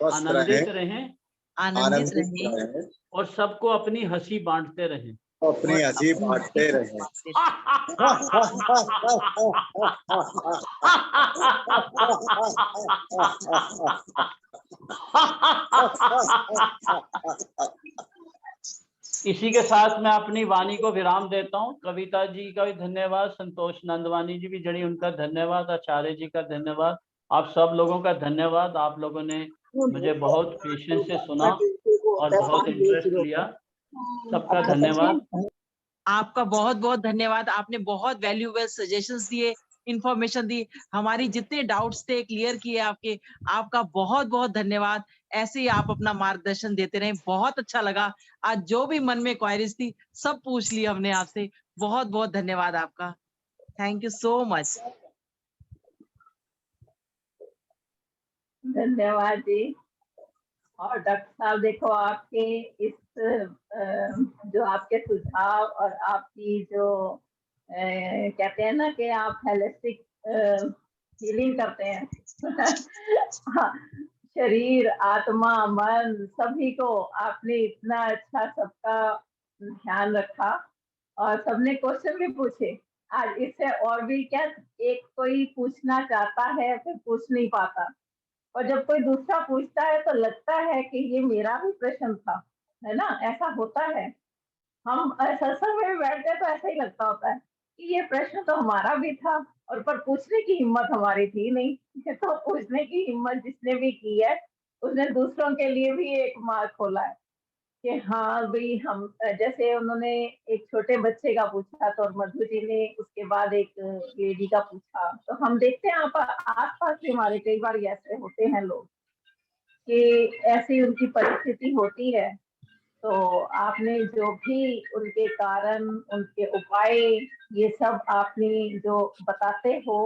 आनंदित रहें, आनंदित रहें और सबको अपनी हंसी बांटते रहें। अपनी हंसी बांटते रहें। इसी के साथ मैं अपनी वाणी को विराम देता हूँ। कविता जी का भी धन्यवाद, संतोष नंदवानी जी भी जड़ी, उनका धन्यवाद, आचार्य जी का धन्यवाद, आप सब लोगों का धन्यवाद। आप लोगों ने मुझे बहुत पेशेंस से सुना और बहुत इंटरेस्ट लिया, सबका धन्यवाद। आपका बहुत बहुत धन्यवाद। आपने बहुत वैल्यूएबल सजेशंस दिए, इंफॉर्मेशन दी, हमारी जितने डाउट्स थे क्लियर किए आपके। आपका बहुत बहुत धन्यवाद। ऐसे ही आप अपना मार्गदर्शन देते रहें। बहुत अच्छा लगा, आज जो भी मन में क्वायरीज थी सब पूछ ली हमने आपसे। बहुत बहुत धन्यवाद आपका। Thank you so much. धन्यवाद जी। और डॉक्टर साहब देखो, आपके इस जो आपके सुझाव और आपकी जो कहते हैं ना कि आप होलिस्टिक हीलिंग करते हैं शरीर, आत्मा, मन सभी को आपने इतना अच्छा सबका ध्यान रखा और सबने क्वेश्चन भी पूछे। आज इससे और भी क्या, एक कोई पूछना चाहता है फिर पूछ नहीं पाता, और जब कोई दूसरा पूछता है तो लगता है कि ये मेरा भी प्रश्न था, है ना? ऐसा होता है। हम सत्संग में बैठते हैं तो ऐसा ही लगता होता है कि ये प्रश्न तो हमारा भी था, और पर पूछने की हिम्मत हमारी थी नहीं। तो पूछने की हिम्मत जिसने भी की है उसने दूसरों के लिए भी एक मार्ग खोला है कि हाँ भाई, हम जैसे उन्होंने एक छोटे बच्चे का पूछा तो मधु जी ने उसके बाद एक लेडी का पूछा, तो हम देखते हैं आस पास भी हमारे कई बार ऐसे होते हैं लोग कि ऐसी उनकी परिस्थिति होती है। तो आपने जो भी उनके कारण, उनके उपाय, ये सब आपने जो बताते हो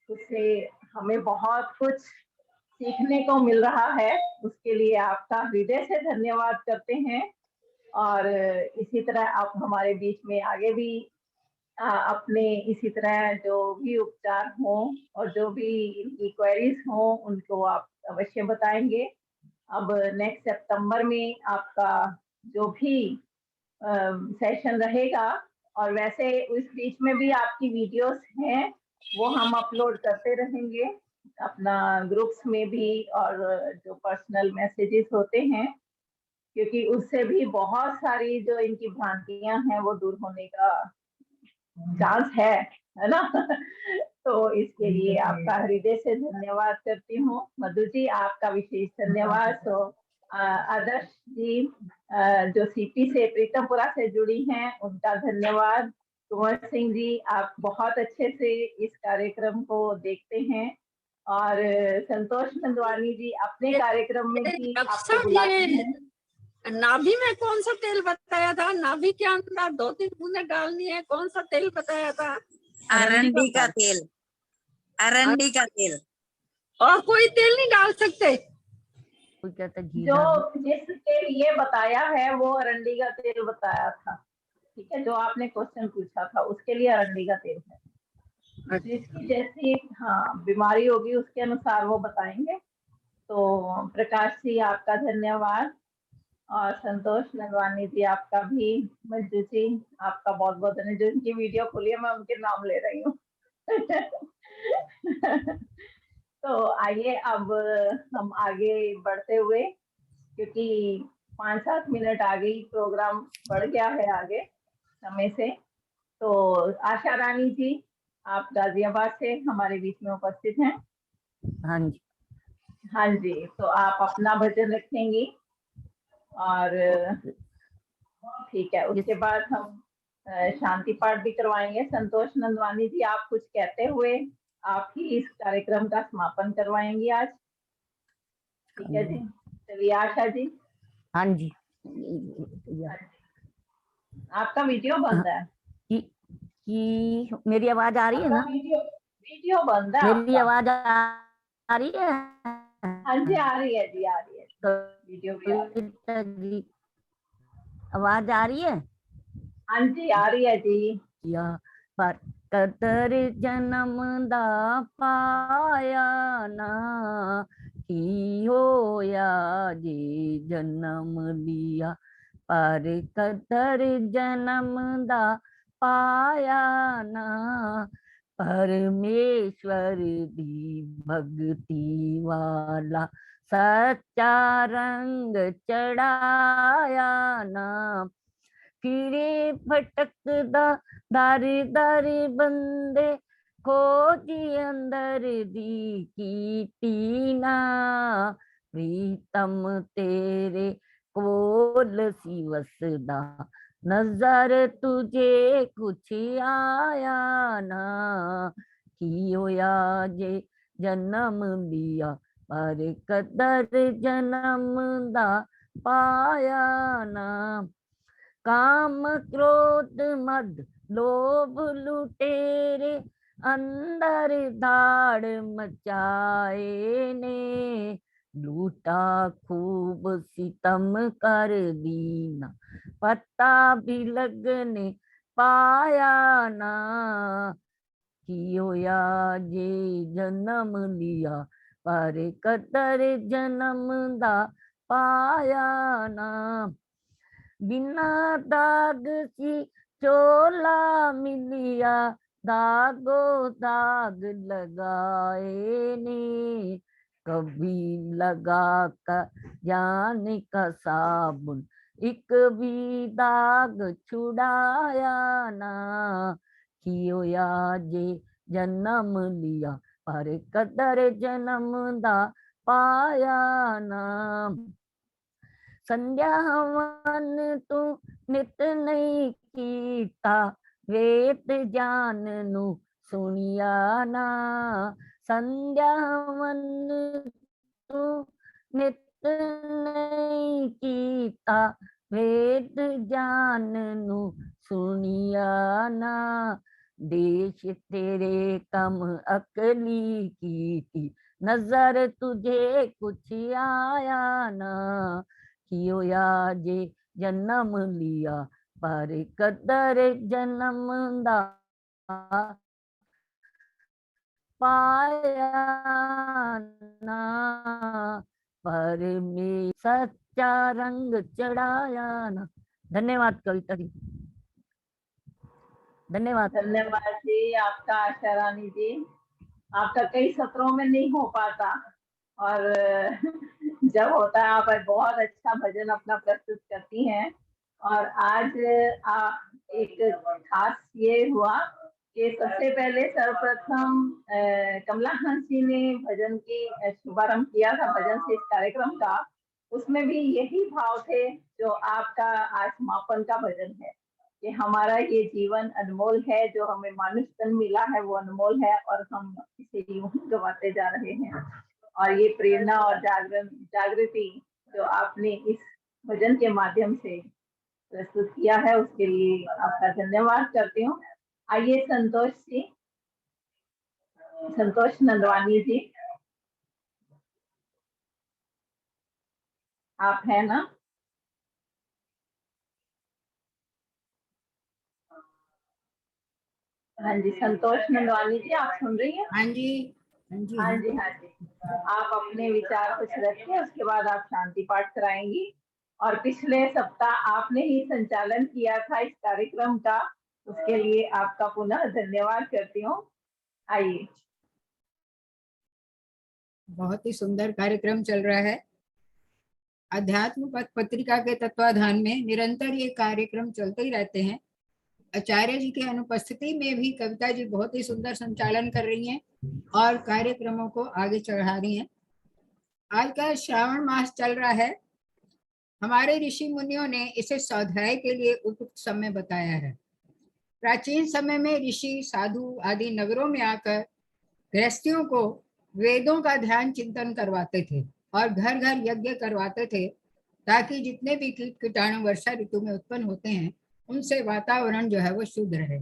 उससे हमें बहुत कुछ सीखने को मिल रहा है। उसके लिए आपका हृदय से धन्यवाद करते हैं। और इसी तरह आप हमारे बीच में आगे भी अपने इसी तरह जो भी उपचार हो और जो भी इनकी क्वेरीज हो उनको आप अवश्य बताएंगे। अब नेक्स्ट सितंबर में आपका जो भी सेशन रहेगा, और वैसे उस बीच में भी आपकी वीडियोस हैं वो हम अपलोड करते रहेंगे अपना ग्रुप्स में भी, और जो पर्सनल मैसेजेस होते हैं, क्योंकि उससे भी बहुत सारी जो इनकी भ्रांतियां हैं वो दूर होने का चांस है ना? तो इसके लिए आपका हृदय से धन्यवाद करती हूँ। मधु जी आपका विशेष धन्यवाद। तो आदर्श जी जो सीपी से प्रीतमपुरा से जुड़ी हैं उनका धन्यवाद। कुंवर सिंह जी आप बहुत अच्छे से इस कार्यक्रम को देखते हैं, और संतोष नंदवानी जी अपने कार्यक्रम में भी आपको बुलाते हैं। नाभि में कौन सा तेल बताया था? नाभि के अंदर 2-3 बूंदें डालनी है, कौन सा तेल बताया था? अरंडी का तेल, अरंडी का तेल। और कोई तेल नहीं डाल सकते? जो जिसके लिए बताया है वो अरंडी का तेल बताया था, ठीक है? जो आपने क्वेश्चन पूछा था उसके लिए अरंडी का तेल है। जिसकी जैसी हाँ बीमारी होगी उसके अनुसार वो बताएंगे। तो प्रकाश जी आपका धन्यवाद, और संतोष नंदवानी जी आपका भी, मंजू जी आपका बहुत बहुत धन्यवाद। जो इनकी वीडियो खुली है मैं उनके नाम ले रही हूँ। तो आइए अब हम आगे बढ़ते हुए, क्योंकि 5-7 मिनट आगे ही प्रोग्राम बढ़ गया है आगे समय से। तो आशा रानी जी आप गाजियाबाद से हमारे बीच में उपस्थित हैं। हाँ जी। हाँ जी, तो आप अपना भजन रखेंगी और ठीक है, उसके बाद हम शांति पाठ भी करवाएंगे। संतोष नंदवानी जी आप कुछ कहते हुए आप ही इस कार्यक्रम का समापन करवाएंगी आज, ठीक है जी? चलिए आशा जी। हाँ जी। आपका वीडियो बंद है कि मेरी आवाज आ रही है ना? वीडियो बंद है। मेरी आवाज आ रही है? हाँ जी आ रही है जी, आ रही है। वीडियो भी आ रही है। आवाज आ रही है? हाँ जी आ रही है जी। या पर कदर जन्म दा पाया ना, की होया जे जन्म लिया, पर कदर जन्म दा पाया ना, परमेश्वर दी भक्ति वाला सच्चा रंग चढ़ाया ना, फिरे भटकदा दारी दारी बंदे, खोजी अंदर दी कीती ना, प्रीतम तेरे कोल सी वसदा, नजर तुझे कुछ आया ना, की होया जे जन्म लिया, पर कदर जन्म दा पाया ना, काम क्रोध मद लोभ लुटेरे, अंदर धाड़ मचाए ने, लूटा खूब सितम कर दीना, पता भी लगने पाया ना, की होया जे जन्म लिया, पर कदर जन्म दा पाया ना, बिना दाग सी चोला मिलिया, दागो दाग लगाए ने, कभी लगा का जान का साबुन, एक भी दाग छुड़ाया ना, की होया जे जन्म लिया, पर कदर जन्म दा पाया ना, संध्या हवन तू नित नहीं कीता, वेद ज्ञान नु सुनिया ना, संध्या हवन तू नित नहीं कीता, वेद ज्ञान नु सुनिया ना, देश तेरे कम अकली की थी, नजर तुझे कुछ आया ना, की होया जे जन्म लिया, पर कदर जन्म दा पाया ना, पर में सच्चा रंग चढ़ाया ना। धन्यवाद कविता जी, धन्यवाद। धन्यवाद जी आपका आशा रानी जी। आपका कई सत्रों में नहीं हो पाता और जब होता है आप बहुत अच्छा भजन अपना प्रस्तुत करती हैं। और आज एक खास ये हुआ कि सबसे पहले सर्वप्रथम कमला हंस जी ने भजन की शुभारंभ किया था, भजन से इस कार्यक्रम का। उसमें भी यही भाव थे जो आपका आज समापन का भजन है कि हमारा ये जीवन अनमोल है, जो हमें मानुष तन मिला है वो अनमोल है और हम इसे यूं ही गवाते जा रहे हैं। और ये प्रेरणा और जागृति जो आपने इस भजन के माध्यम से प्रस्तुत किया है उसके लिए आपका धन्यवाद करती हूँ। आइए संतोष जी, संतोष नंदवानी जी, आप हैं ना? हाँ जी, संतोष नंदवानी जी आप सुन रही हैं? हाँ जी, हाँ जी, हाँ जी, हाँ जी। आप अपने विचार कुछ रखिए, उसके बाद आप शांति पाठ कराएंगी। और पिछले सप्ताह आपने ही संचालन किया था इस कार्यक्रम का, उसके लिए आपका पुनः धन्यवाद करती हूँ। आइए। बहुत ही सुंदर कार्यक्रम चल रहा है। अध्यात्म पथ पत्रिका के तत्वाधान में निरंतर ये कार्यक्रम चलते ही रहते हैं। आचार्य जी की अनुपस्थिति में भी कविता जी बहुत ही सुंदर संचालन कर रही हैं और कार्यक्रमों को आगे चढ़ा रही हैं। आज का श्रावण मास चल रहा है। हमारे ऋषि मुनियों ने इसे स्वाध्याय के लिए उपयुक्त समय बताया है। प्राचीन समय में ऋषि साधु आदि नगरों में आकर गृहस्थियों को वेदों का ध्यान चिंतन करवाते थे और घर घर यज्ञ करवाते थे, ताकि जितने भी कीट कीटाणु वर्षा ऋतु में उत्पन्न होते हैं उनसे वातावरण जो है वो शुद्ध रहे।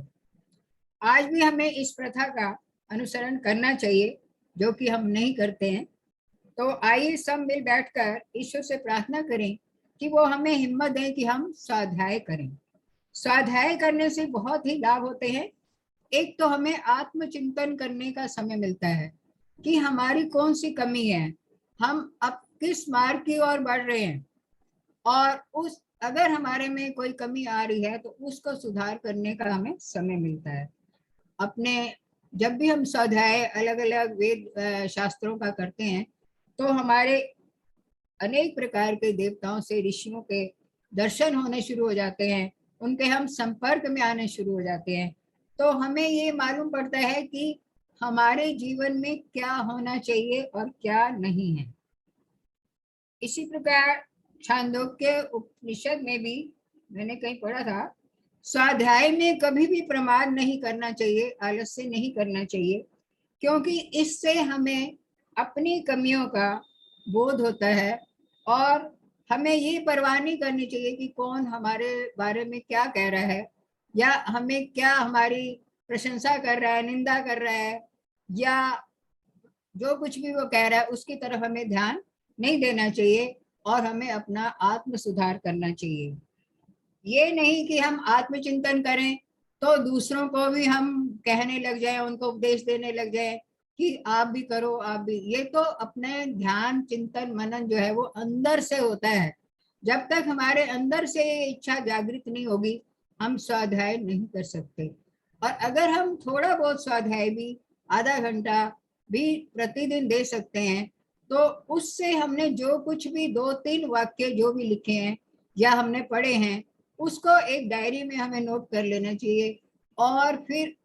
आज भी हमें इस प्रथा का अनुसरण करना चाहिए, जो कि हम नहीं करते हैं। तो आइए सब मिल बैठकर ईश्वर से प्रार्थना करें कि वो हमें हिम्मत दें कि हम स्वाध्याय करें। स्वाध्याय करने से बहुत ही लाभ होते हैं। एक तो हमें आत्मचिंतन करने का समय मिलता है कि हमारी कौन सी कमी है, हम अब किस मार्ग की ओर बढ़ रहे हैं, और उस अगर हमारे में कोई कमी आ रही है तो उसको सुधार करने का हमें समय मिलता है। अपने जब भी हम स्वाध्याय अलग अलग वेद शास्त्रों का करते हैं तो हमारे अनेक प्रकार के देवताओं से, ऋषियों के दर्शन होने शुरू हो जाते हैं, उनके हम संपर्क में आने शुरू हो जाते हैं, तो हमें ये मालूम पड़ता है कि हमारे जीवन में क्या होना चाहिए और क्या नहीं है। इसी प्रकार छांदोग्य उपनिषद में भी मैंने कहीं पढ़ा था, स्वाध्याय में कभी भी प्रमाद नहीं करना चाहिए, आलस्य नहीं करना चाहिए, क्योंकि इससे हमें अपनी कमियों का बोध होता है और हमें ये परवाह नहीं करनी चाहिए कि कौन हमारे बारे में क्या कह रहा है, या हमें क्या हमारी प्रशंसा कर रहा है, निंदा कर रहा है, या जो कुछ भी वो कह रहा है उसकी तरफ हमें ध्यान नहीं देना चाहिए और हमें अपना आत्म सुधार करना चाहिए। ये नहीं कि हम आत्मचिंतन करें तो दूसरों को भी हम कहने लग जाएं, उनको उपदेश देने लग जाएं कि आप भी करो, आप भी। ये तो अपने ध्यान चिंतन मनन जो है वो अंदर से होता है। जब तक हमारे अंदर से ये इच्छा जागृत नहीं होगी हम स्वाध्याय नहीं कर सकते। और अगर हम थोड़ा बहुत स्वाध्याय भी आधा घंटा भी प्रतिदिन दे सकते हैं तो उससे हमने जो कुछ भी 2-3 वाक्य जो भी लिखे हैं या हमने पढ़े हैं उसको एक डायरी में हमें नोट कर लेना चाहिए, और फिर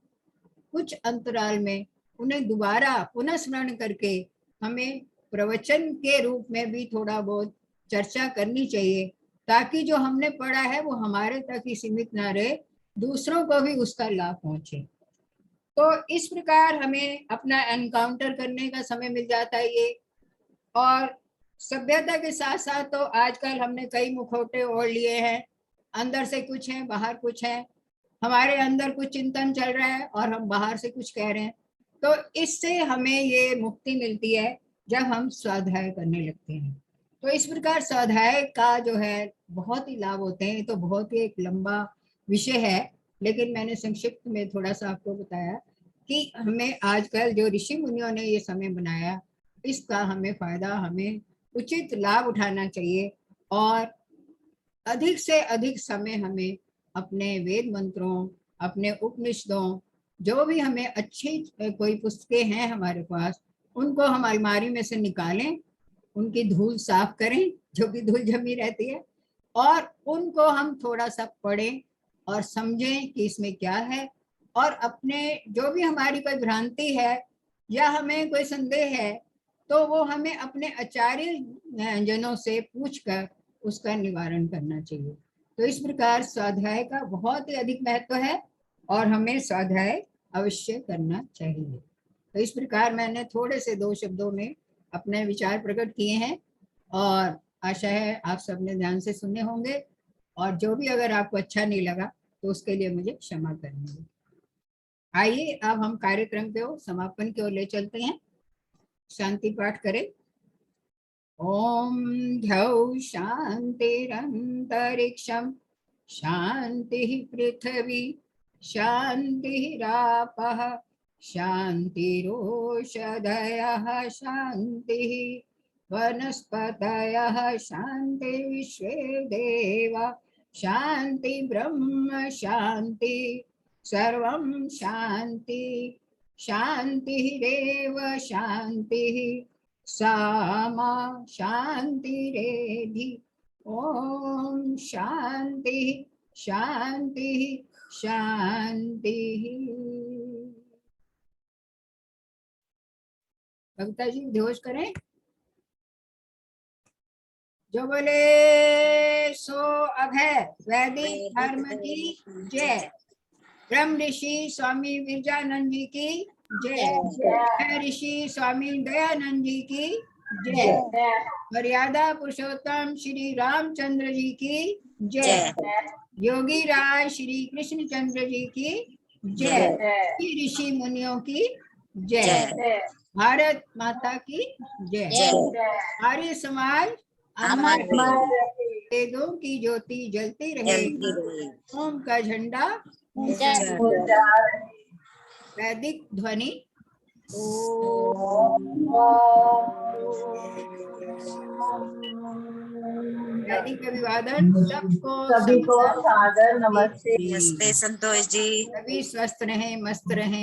कुछ अंतराल में उन्हें दोबारा पुनः स्मरण करके हमें प्रवचन के रूप में भी थोड़ा बहुत चर्चा करनी चाहिए, ताकि जो हमने पढ़ा है वो हमारे तक ही सीमित ना रहे, दूसरों को भी उसका लाभ पहुंचे। तो इस प्रकार हमें अपना एनकाउंटर करने का समय मिल जाता है ये। और सभ्यता के साथ साथ तो आजकल हमने कई मुखौटे ओढ़ लिए हैं, अंदर से कुछ है बाहर कुछ है, हमारे अंदर कुछ चिंतन चल रहा है और हम बाहर से कुछ कह रहे हैं। तो इससे हमें ये मुक्ति मिलती है जब हम स्वाध्याय करने लगते हैं। तो इस प्रकार स्वाध्याय का जो है बहुत ही लाभ होते हैं। तो बहुत ही एक लंबा विषय है, लेकिन मैंने संक्षिप्त में थोड़ा सा आपको बताया कि हमें आजकल जो ऋषि मुनियों ने ये समय बनाया इसका हमें फायदा, हमें उचित लाभ उठाना चाहिए और अधिक से अधिक समय हमें अपने वेद मंत्रों, अपने उपनिषदों, जो भी हमें अच्छी कोई पुस्तकें हैं हमारे पास, उनको हम अलमारी में से निकालें, उनकी धूल साफ करें जो कि धूल जमी रहती है, और उनको हम थोड़ा सा पढ़ें और समझें कि इसमें क्या है, और अपने जो भी हमारी कोई भ्रांति है या हमें कोई संदेह है तो वो हमें अपने आचार्य जनों से पूछकर उसका निवारण करना चाहिए। तो इस प्रकार स्वाध्याय का बहुत ही अधिक महत्व है और हमें स्वाध्याय अवश्य करना चाहिए। तो इस प्रकार मैंने थोड़े से 2 शब्दों में अपने विचार प्रकट किए हैं और आशा है आप सबने ध्यान से सुने होंगे, और जो भी अगर आपको अच्छा नहीं लगा तो उसके लिए मुझे क्षमा करेंगे। आइए अब हम कार्यक्रम को समापन की ओर ले चलते हैं। शांति पाठ करें। ओम द्यौ शांतिरंतरिक्षं शांति पृथ्वी शांतिरापः शांतिरोषधयः शांतिः वनस्पतयः शांति विश्वे देवा शांति ब्रह्म शांति सर्वं शांति शांतिरेव शांतिः सामा शांतिरेधि। ओम शांति शांति शांति। भक्ता जी उद्घोष करें। जो बोले सो अभय वैदिक धर्म की जय। ब्रह्म ऋषि स्वामी विरजानंद जी की जय। ऋषि स्वामी दयानंद जी की जय। मर्यादा पुरुषोत्तम श्री रामचंद्र जी की जय। योगी राज श्री कृष्ण चंद्र जी की जय। ऋषि मुनियों की जय। भारत माता की जय। आर्य समाज अमर वेदों की ज्योति जलती रहे। ओम का झंडा वैदिक ध्वनि वैदिक अभिवादन सबको सभी को सादर नमस्ते। नमस्ते संतोष जी। सभी स्वस्थ रहें, मस्त रहें।